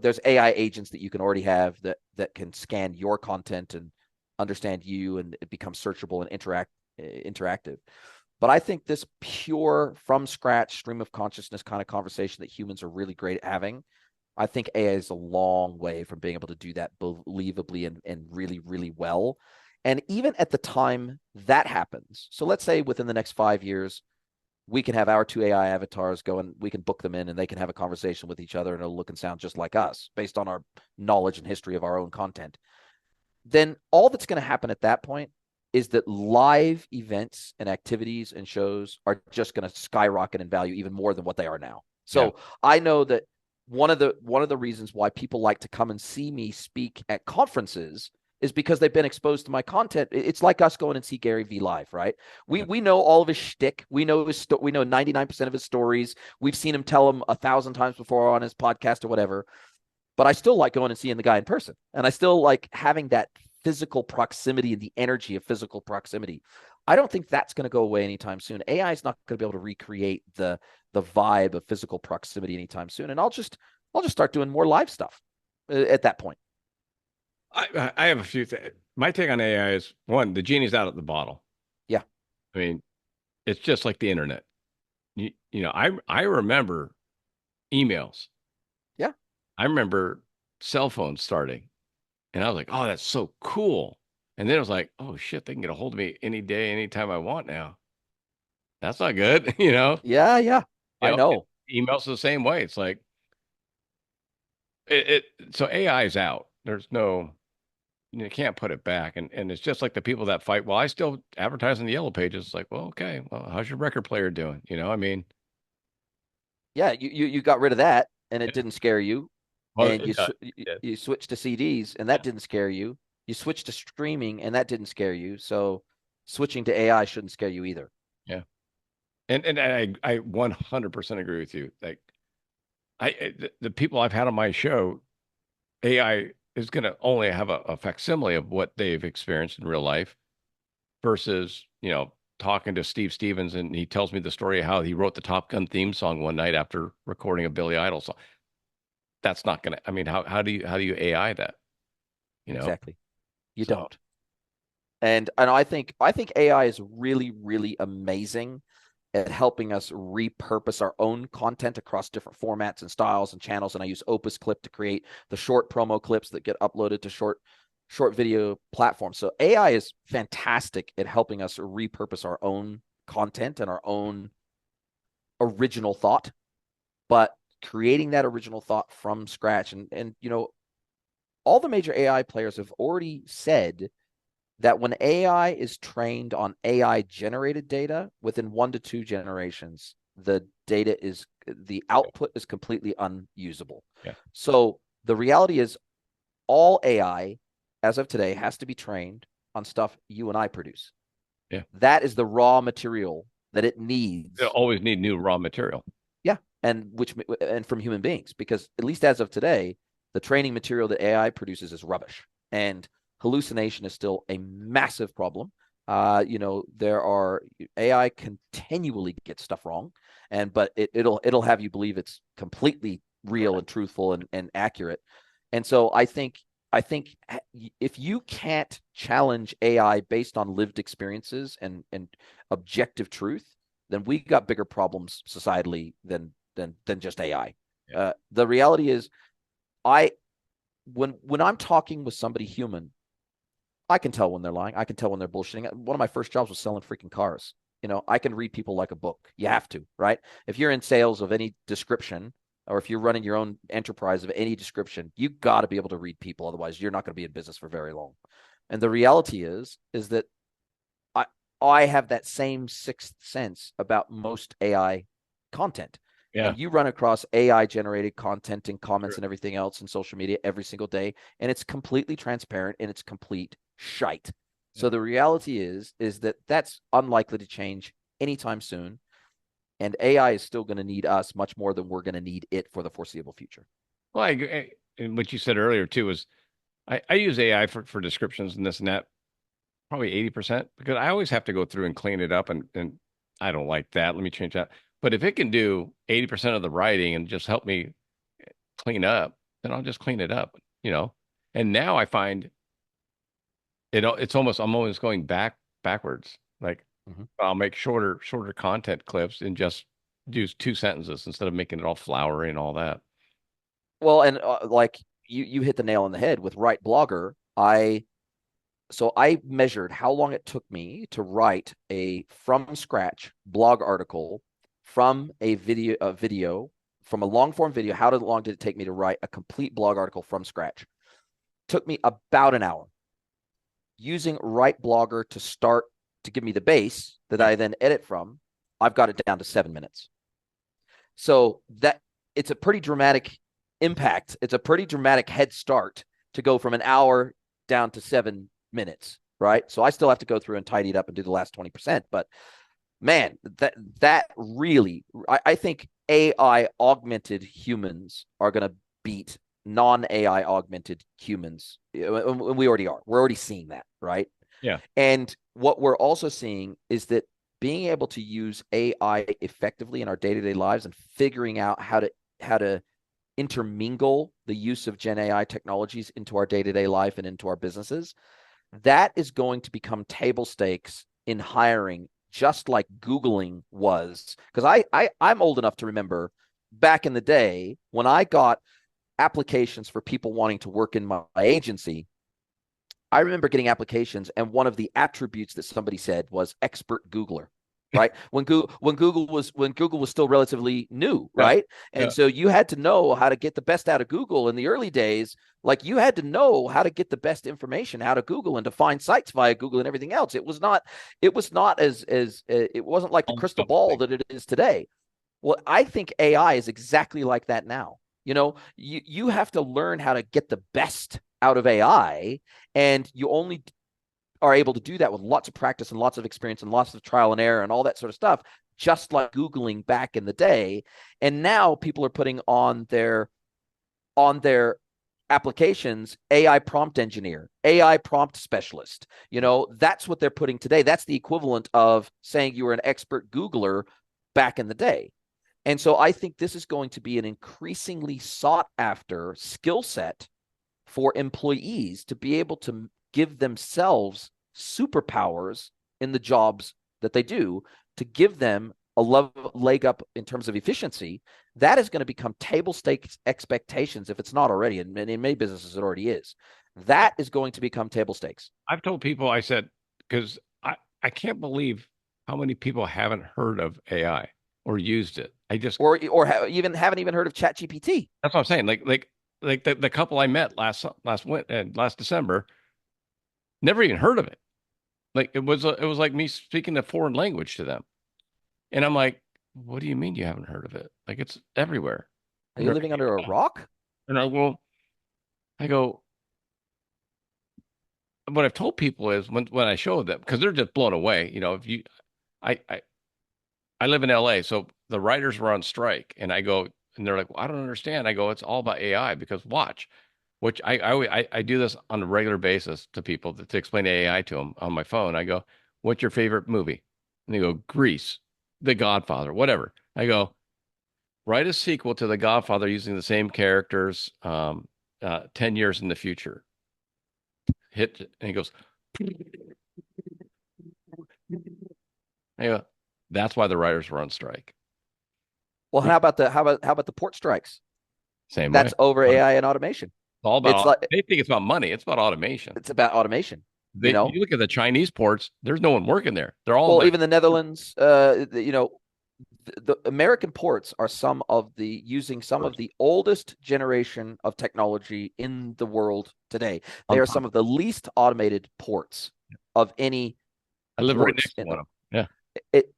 there's AI agents that you can already have that can scan your content and understand you, and it becomes searchable and interactive. But I think this pure from scratch stream of consciousness kind of conversation that humans are really great at having, I think AI is a long way from being able to do that believably and really, really well. And even at the time that happens, so let's say within the next 5 years, we can have our two AI avatars go and we can book them in and they can have a conversation with each other and it'll look and sound just like us based on our knowledge and history of our own content. Then all that's going to happen at that point is that live events and activities and shows are just going to skyrocket in value even more than what they are now. So Yeah. I know that one of the reasons why people like to come and see me speak at conferences is because they've been exposed to my content. It's like us going and see Gary V live, right? Yeah. We know all of his shtick. We know we know 99% of his stories. We've seen him tell them 1,000 times before on his podcast or whatever. But I still like going and seeing the guy in person, and I still like having that physical proximity and the energy of physical proximity. I don't think that's going to go away anytime soon. AI is not going to be able to recreate the vibe of physical proximity anytime soon. And I'll just start doing more live stuff at that point. I have a few things. My take on AI is one, the genie's out of the bottle. Yeah. I mean, it's just like the internet. I remember emails. Yeah. I remember cell phones starting, and I was like, "Oh, that's so cool." And then it was like, "Oh shit, they can get a hold of me any day, anytime I want now." That's not good, you know. Yeah. Yeah. You I know, know. emails the same way. It's like so AI is out. There's no you can't put it back. And it's just like the people that fight. Well, I still advertise in the yellow pages. It's like, well, okay, well, how's your record player doing? I mean, Yeah. You got rid of that and it yeah, didn't scare you. well, And it does. Yeah, you switched to CDs and that yeah, didn't scare you. You switched to streaming and that didn't scare you. So switching to AI shouldn't scare you either. yeah. And I 100% agree with you. Like the people I've had on my show, AI is going to only have a facsimile of what they've experienced in real life versus, talking to Steve Stevens and he tells me the story of how he wrote the Top Gun theme song one night after recording a Billy Idol song. That's not going to, I mean, how do you AI that, you know? Exactly. You So, don't. And I think AI is really, really amazing at helping us repurpose our own content across different formats and styles and channels. And I use Opus Clip to create the short promo clips that get uploaded to short video platforms. So AI is fantastic at helping us repurpose our own content and our own original thought, but creating that original thought from scratch. And all the major AI players have already said that when AI is trained on AI generated data, within 1 to 2 generations, the output is completely unusable. yeah, So the reality is all AI as of today has to be trained on stuff you and I produce. yeah. That is the raw material that it They'll needs. always need new raw material. Yeah. And from human beings, because at least as of today, the training material that AI produces is rubbish. And hallucination is still a massive problem. There are AI continually gets stuff wrong, but it'll have you believe it's completely real and truthful and accurate. And so I think if you can't challenge AI based on lived experiences and objective truth, then we got bigger problems societally than just AI. Yeah. The reality is, I when I'm talking with somebody human, I can tell when they're lying. I can tell when they're bullshitting. One of my first jobs was selling freaking cars. I can read people like a book. You have to, right? If you're in sales of any description, or if you're running your own enterprise of any description, you got to be able to read people. Otherwise, you're not going to be in business for very long. And the reality is that I I have that same sixth sense about most AI content. Yeah. And you run across AI generated content and comments Sure. and everything else in social media every single day, and it's completely transparent and it's complete shite. Yeah. So the reality is that that's unlikely to change anytime soon, and AI is still going to need us much more than we're going to need it for the foreseeable future. Well, I agree. And what you said earlier too was I use AI for descriptions and this and that, probably 80%, because I always have to go through and clean it up and I don't like that. Let me change that. But if it can do 80% of the writing and just help me clean up, then I'll just clean it up, you know. And now I find it's almost I'm always going backwards. Like Mhm. I'll make shorter content clips and just do two sentences instead of making it all flowery and all that. Well, and like you hit the nail on the head with Write Blogger. I measured how long it took me to write a from scratch blog article from a video from a long form video. How long did it take me to write a complete blog article from scratch? Took me about an hour. Using Write Blogger to start to give me the base that I then edit from, I've got it down to 7 minutes. So that it's a pretty dramatic impact. It's a pretty dramatic head start to go from an hour down to 7 minutes, right? So I still have to go through and tidy it up and do the last 20%. But man, that really, I think AI augmented humans are going to beat non-AI augmented humans. We already are. We're already seeing that, right? Yeah. And what we're also seeing is that being able to use AI effectively in our day-to-day lives and figuring out how to intermingle the use of Gen AI technologies into our day-to-day life and into our businesses, that is going to become table stakes in hiring, just like Googling was. Because I'm old enough to remember back in the day when I got applications for people wanting to work in my agency. I remember getting applications, and one of the attributes that somebody said was expert Googler, right? When Google was still relatively new, Yeah. right? And Yeah. so you had to know how to get the best out of Google in the early days. Like you had to know how to get the best information out of Google and to find sites via Google and everything else. It was not as it wasn't like the crystal ball that it is today. Well, I think AI is exactly like that now. You have to learn how to get the best out of AI, and you only are able to do that with lots of practice and lots of experience and lots of trial and error and all that sort of stuff, just like Googling back in the day. And now people are putting on their applications AI prompt engineer, AI prompt specialist. That's what they're putting today. That's the equivalent of saying you were an expert Googler back in the day. And so I think this is going to be an increasingly sought after skill set for employees to be able to give themselves superpowers in the jobs that they do, to give them a leg up in terms of efficiency. That is going to become table stakes expectations if it's not already. And in many businesses, it already is. That is going to become table stakes. I've told people, I said, because I can't believe how many people haven't heard of AI or used it. I just Even haven't even heard of ChatGPT. That's what I'm saying. Like the couple I met last December never even heard of it. Like it was like me speaking a foreign language to them, and I'm like, what do you mean you haven't heard of it? Like it's everywhere. Are And you they're living under a rock? and I go, what I've told people is when I show them, because they're just blown away. If you, I, I I live in LA, so the writers were on strike, and I go, and they're like, well, I don't understand. I go, it's all about AI because watch, which I do this on a regular basis to people to explain AI to them on my phone. I go, what's your favorite movie? And they go, Grease, The Godfather, whatever. I go, write a sequel to The Godfather using the same characters, 10 years in the future. And he goes, I go, that's why the writers were on strike. Well, how about the port strikes? Same way. That's over But AI and automation. it's all It's about, like they think it's about money. It's about automation. it's about automation. You look at the Chinese ports, there's no one working there. They're all Well, like, even the Netherlands, the American ports are using some of the oldest generation of technology in the world today. They on are purpose. some of the least automated ports of any I live right ports next to in one the of them.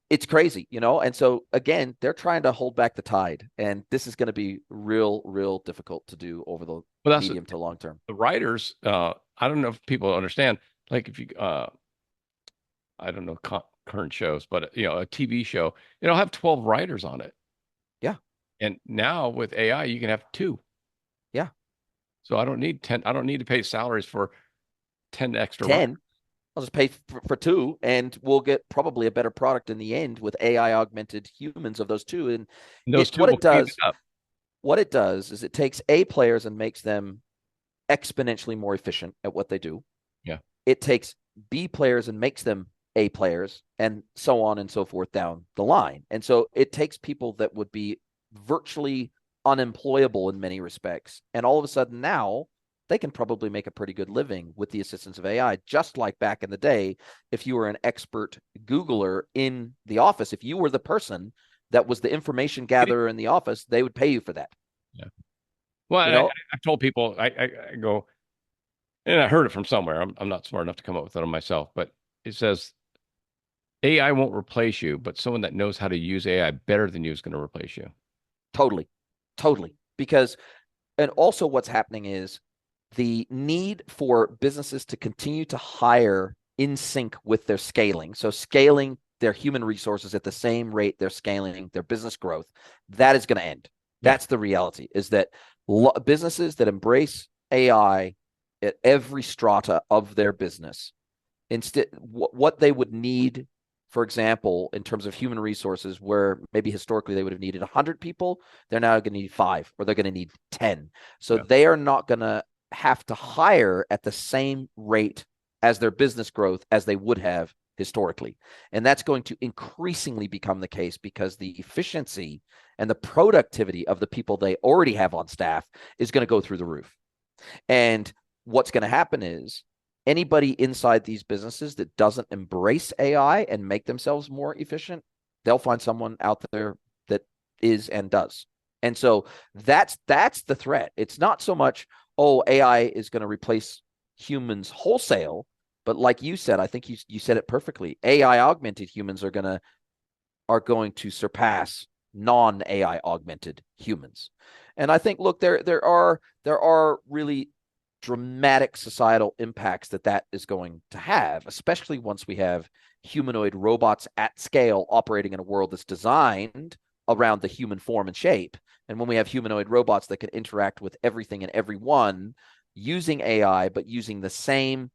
it's crazy, and so again, they're trying to hold back the tide, and this is going to be real difficult to do over the But that's medium to long term. the writers. I don't know if people understand. Like if you, I don't know current shows, but a TV show, it'll have 12 writers on it. Yeah, And now with AI, you can have two. yeah. So I don't need 10. I don't need to pay salaries for 10 extra writers. 10, I'll just pay for two, and we'll get probably a better product in the end with AI augmented humans of those two. And And those two what will it clean it does, up. what it does is it takes A players and makes them exponentially more efficient at what they do. Yeah. It takes B players and makes them A players, and so on and so forth down the line. And so it takes people that would be virtually unemployable in many respects. And all of a sudden now they can probably make a pretty good living with the assistance of AI, just like back in the day. If you were an expert Googler in the office, if you were the person that was the information gatherer in the office, they would pay you for that. Yeah. Well, You know, I've told people, I go, and I heard it from somewhere. I'm not smart enough to come up with it on myself, but it says AI won't replace you, but someone that knows how to use AI better than you is going to replace you. totally, totally. Because, and also what's happening is the need for businesses to continue to hire in sync with their scaling. So scaling their human resources at the same rate they're scaling their business growth, that is going to end. Yeah. That's the reality, is that businesses that embrace AI at every strata of their business, instead, what they would need, for example, in terms of human resources, where maybe historically they would have needed 100 people, they're now going to need 5, or they're going to need 10. So they are not going to have to hire at the same rate as their business growth as they would have historically. And that's going to increasingly become the case because the efficiency and the productivity of the people they already have on staff is going to go through the roof. And what's going to happen is anybody inside these businesses that doesn't embrace AI and make themselves more efficient, they'll find someone out there that is and does. And so that's the threat. It's not so much, oh, AI is going to replace humans wholesale, but like you said, I think you said it perfectly. AI augmented humans are going to surpass non-AI augmented humans. And I think, look, there are really dramatic societal impacts that is going to have, especially once we have humanoid robots at scale operating in a world that's designed around the human form and shape. And when we have humanoid robots that can interact with everything and everyone using AI, but using the same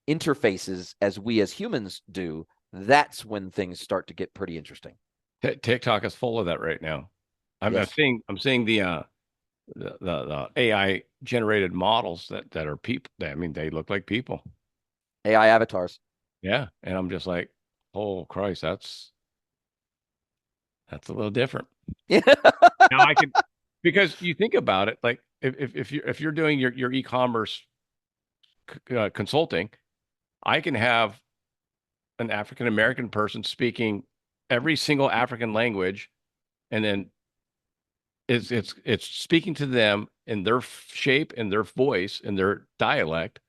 interfaces as we as humans do, that's when things start to get pretty interesting. TikTok is full of that right now. I'm Yes. seeing the AI generated models that are people. I mean, they look like people. AI avatars. Yeah, and I'm just like, oh Christ, that's a little different. Yeah. Now I can, because you think about it, like if you're doing your e-commerce consulting, I can have an African American person speaking every single African language, and then it's speaking to them in their shape, in their voice, in their dialect.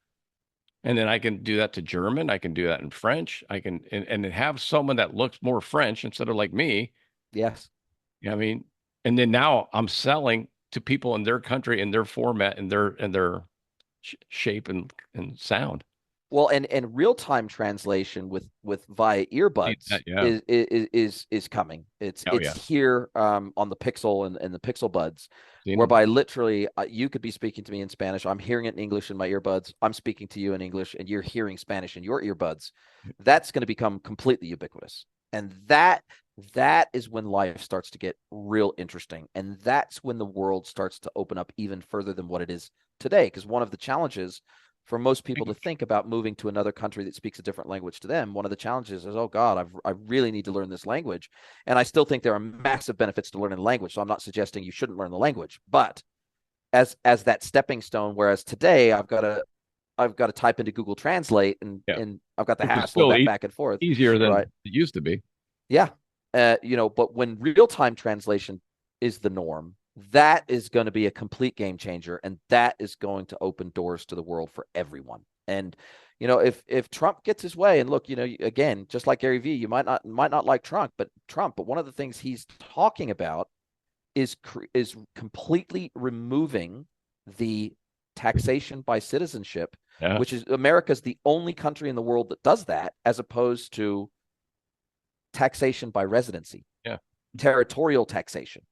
And then I can do that to German. I can do that in French. I can and have someone that looks more French instead of like me. Yes. You know what I mean? And then now I'm selling to people in their country, in their format, in their shape and sound. Well, and real-time translation with via earbuds Yeah. is coming. It's Oh yeah. here on the Pixel and the Pixel Buds, Seen them. whereby literally you could be speaking to me in Spanish. I'm hearing it in English in my earbuds. I'm speaking to you in English, and you're hearing Spanish in your earbuds. That's going to become completely ubiquitous, and that is when life starts to get real interesting, and that's when the world starts to open up even further than what it is today. Because one of the challenges for most people to think about moving to another country that speaks a different language to them, one of the challenges is, oh God, I really need to learn this language. And I still think there are massive benefits to learning the language. So I'm not suggesting you shouldn't learn the language, but as that stepping stone, whereas today I've got to type into Google Translate Yeah. and I've got the Which is hassle of still that back and forth. easier than Right. it used to be. Yeah. But when real-time translation is the norm, that is going to be a complete game changer, and that is going to open doors to the world for everyone. And if Trump gets his way, and look, again, just like Gary V, you might not like Trump, but one of the things he's talking about is completely removing the taxation by citizenship, Yeah. which is America's the only country in the world that does that, as opposed to taxation by residency, Yeah. territorial taxation.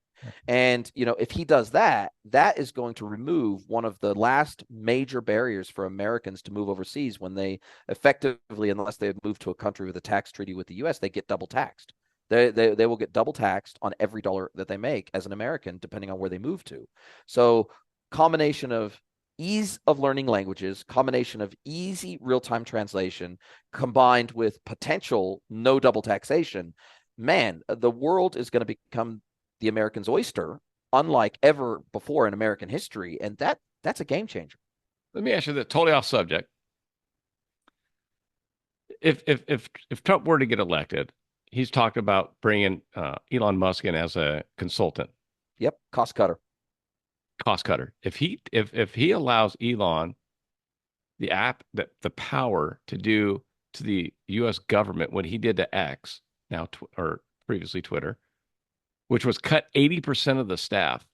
And, if he does that, that is going to remove one of the last major barriers for Americans to move overseas when they effectively, unless they move to a country with a tax treaty with the U.S., they get double taxed. They will get double taxed on every dollar that they make as an American, depending on where they move to. So combination of ease of learning languages, combination of easy real-time translation, combined with potential no double taxation, man, the world is going to become the American's oyster, unlike ever before in American history, and that's a game changer. Let me ask you that totally off subject. If Trump were to get elected, he's talked about bringing Elon Musk in as a consultant, Yep, cost cutter. cost cutter. If he allows Elon the power to do to the U.S. government what he did to X, now or previously Twitter, which was cut 80% of the staff.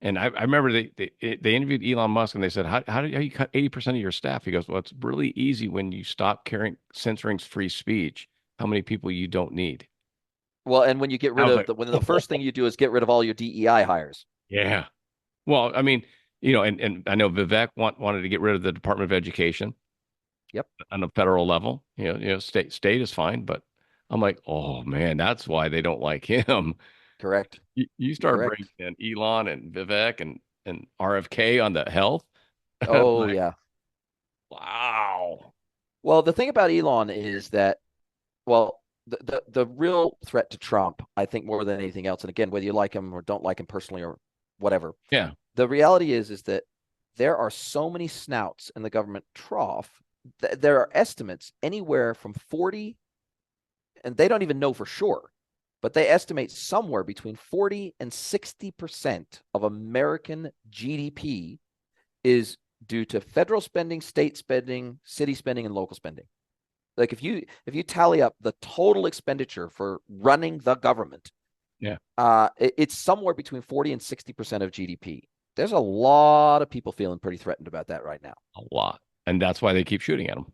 And I remember they interviewed Elon Musk and they said, how do you cut 80% of your staff? He goes, well, it's really easy when you stop censoring free speech, how many people you don't need. Well, and when you get I rid was of like, when the first thing you do is get rid of all your DEI hires. yeah. Well, I mean, and I know Vivek wanted to get rid of the Department of Education Yep. on a federal level. State is fine, but I'm like, oh man, that's why they don't like him. Correct. You start bringing Correct. in Elon and Vivek and RFK on the health. Oh Like, yeah. wow. Well, the thing about Elon is that, well, the real threat to Trump, I think more than anything else, and again, whether you like him or don't like him personally or whatever, Yeah. the reality is that there are so many snouts in the government trough. There are estimates anywhere from 40, and they don't even know for sure, but they estimate somewhere between 40 and 60% of American GDP is due to federal spending, state spending, city spending, and local spending. Like if you tally up the total expenditure for running the government, Yeah. it's somewhere between 40 and 60% of GDP. There's a lot of people feeling pretty threatened about that right now. A lot. And that's why they keep shooting at him.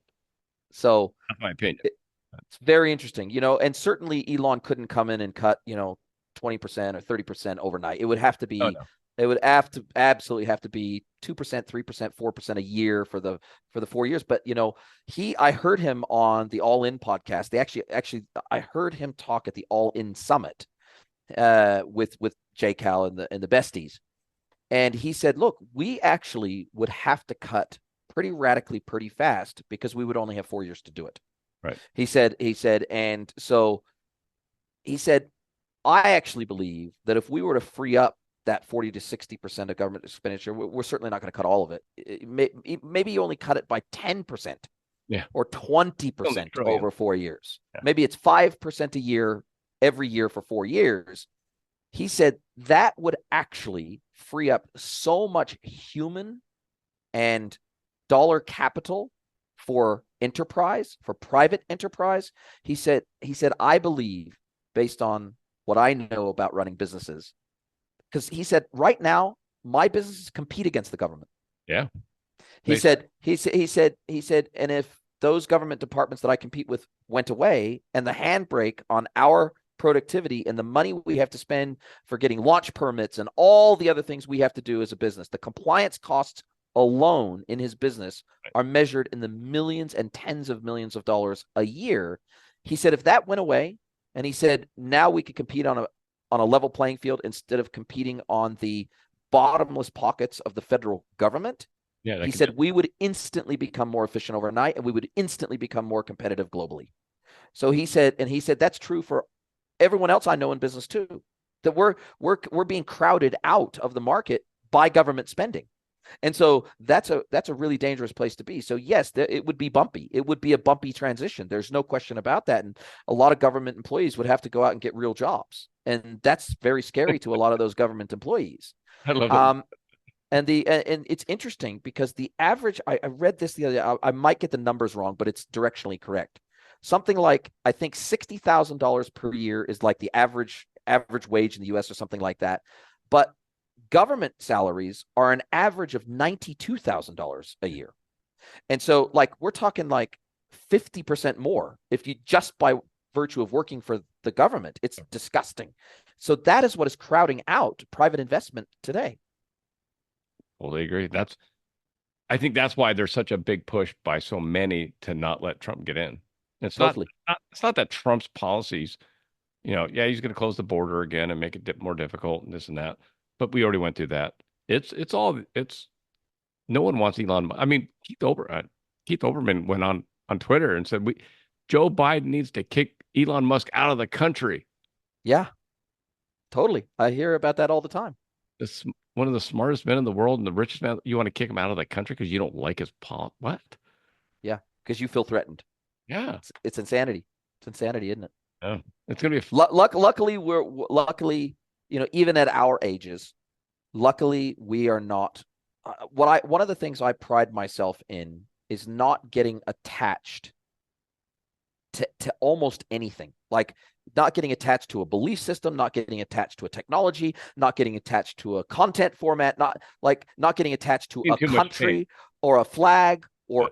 So That's my opinion. it's very interesting, and certainly Elon couldn't come in and cut, 20% or 30% overnight. It would have to Oh be, no. it would have to absolutely have to be 2%, 3%, 4% a year for the 4 years. But I heard him on the All In podcast. They actually I heard him talk at the All In Summit with Jay Cal and the besties. And he said, look, we actually would have to cut pretty radically, pretty fast, because we would only have 4 years to do it. Right. He said, and so he said, I actually believe that if we were to free up that 40 to 60% of government expenditure, we're certainly not going to cut all of it. Maybe you only cut it by 10%, Yeah. or 20% over 4 years. Yeah. Maybe it's 5% a year, every year for 4 years. He said that would actually free up so much human and dollar capital for enterprise, for private enterprise. He said, I believe, based on what I know about running businesses, because he said, right now, my businesses compete against the government. Yeah. He said, and if those government departments that I compete with went away, and the handbrake on our productivity and the money we have to spend for getting launch permits and all the other things we have to do as a business, the compliance costs alone in his business are measured in the millions and tens of millions of dollars a year. He said, if that went away, and he said, now we could compete on a level playing field instead of competing on the bottomless pockets of the federal government. Yeah. He said we would instantly become more efficient overnight, and we would instantly become more competitive globally. So he said that's true for everyone else I know in business too, that we're being crowded out of the market by government spending. And so that's a really dangerous place to be. So yes, it would be bumpy. It would be a bumpy transition. There's no question about that. And a lot of government employees would have to go out and get real jobs. And that's very scary to a lot of those government employees. I love it. And it's interesting because the average, I read this the other day, I might get the numbers wrong, but it's directionally correct. Something like, I think $60,000 per year is like the average wage in the US or something like that. But government salaries are an average of $92,000 a year. And so like, we're talking like 50% more if you just by virtue of working for the government. It's disgusting. So that is what is crowding out private investment today. Totally agree. I think that's why there's such a big push by so many to not let Trump get in. It's Totally. not that Trump's policies Yeah, he's going to close the border again and make it more difficult and this and that. But we already went through that. It's no one wants Elon. I mean, Keith Olbermann went on Twitter and said Joe Biden needs to kick Elon Musk out of the country. Yeah, totally. I hear about that all the time. This one of the smartest men in the world and the richest man. You want to kick him out of the country because you don't like his what? Yeah, because you feel threatened. Yeah, It's insanity. It's insanity, isn't it? yeah. It's gonna be. Luckily, luckily, even at our ages, luckily we are not. One of the things I pride myself in is not getting attached to almost anything. Like not getting attached to a belief system, not getting attached to a technology, not getting attached to a content format, not getting attached to a country or a flag or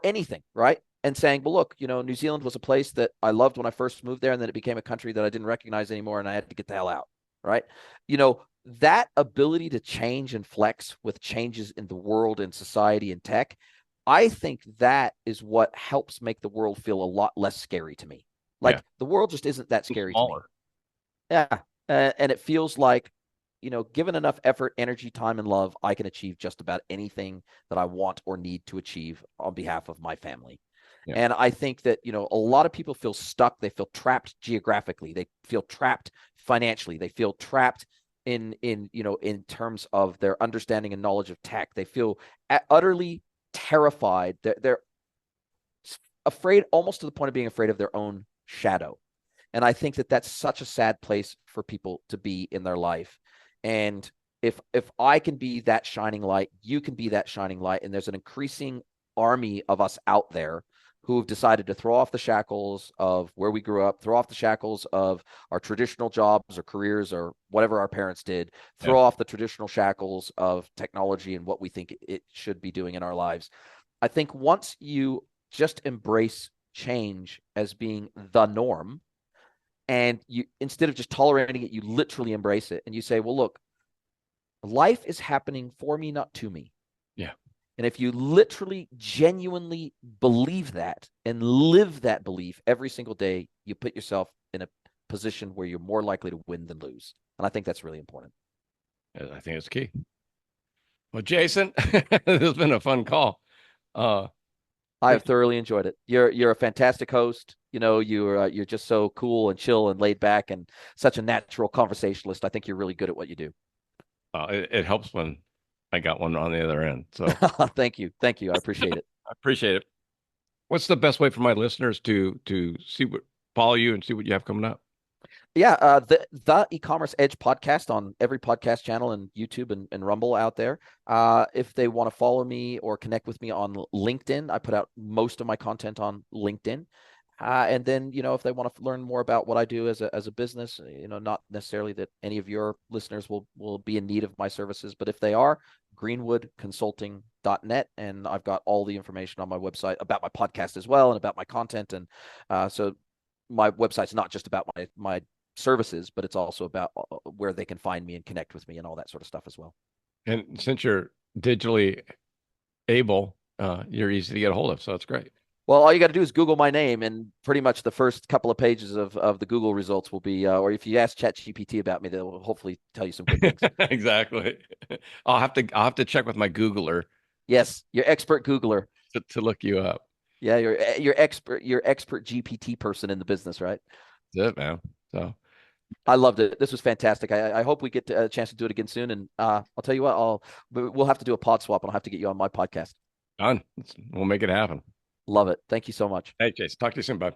anything, right? And saying, well, look, New Zealand was a place that I loved when I first moved there, and then it became a country that I didn't recognize anymore, and I had to get the hell out, right? That ability to change and flex with changes in the world and society and tech, I think that is what helps make the world feel a lot less scary to me. Like the world just isn't that scary to me. Yeah. And it feels like, given enough effort, energy, time, and love, I can achieve just about anything that I want or need to achieve on behalf of my family. Yeah. And I think that, a lot of people feel stuck. They feel trapped geographically. They feel trapped financially. They feel trapped in terms of their understanding and knowledge of tech. They feel utterly terrified. They're afraid, almost to the point of being afraid of their own shadow. And I think that that's such a sad place for people to be in their life. And if I can be that shining light, you can be that shining light. And there's an increasing army of us out there who have decided to throw off the shackles of where we grew up, throw off the shackles of our traditional jobs or careers or whatever our parents did, throw off the traditional shackles of technology and what we think it should be doing in our lives. I think once you just embrace change as being the norm, and you, instead of just tolerating it, you literally embrace it and you say, well, look, life is happening for me, not to me. Yeah. And if you literally, genuinely believe that and live that belief every single day, you put yourself in a position where you're more likely to win than lose. And I think that's really important. I think it's key. Well, Jason, this has been a fun call. I have thoroughly enjoyed it. You're a fantastic host. You're just so cool and chill and laid back and such a natural conversationalist. I think you're really good at what you do. It helps when I got one on the other end. So thank you. I appreciate it. I appreciate it. What's the best way for my listeners to follow you and see what you have coming up? Yeah, the eCommerce Edge podcast on every podcast channel and YouTube and Rumble out there. If they want to follow me or connect with me on LinkedIn, I put out most of my content on LinkedIn. And then, if they want to learn more about what I do as a business, not necessarily that any of your listeners will be in need of my services, but if they are, greenwoodconsulting.net. And I've got all the information on my website about my podcast as well and about my content. And so my website's not just about my services, but it's also about where they can find me and connect with me and all that sort of stuff as well. And since you're digitally able, you're easy to get a hold of. So that's great. Well, all you got to do is Google my name, and pretty much the first couple of pages of the Google results will be, or if you ask ChatGPT about me, they'll hopefully tell you some good things. Exactly. I'll have to check with my Googler. Yes, your expert Googler to look you up. Yeah, your expert GPT person in the business, right? That's it, man. So I loved it. This was fantastic. I hope we get a chance to do it again soon. And I'll tell you what, we'll have to do a pod swap, and I'll have to get you on my podcast. Done. We'll make it happen. Love it. Thank you so much. Hey, Jason. Talk to you soon, bud.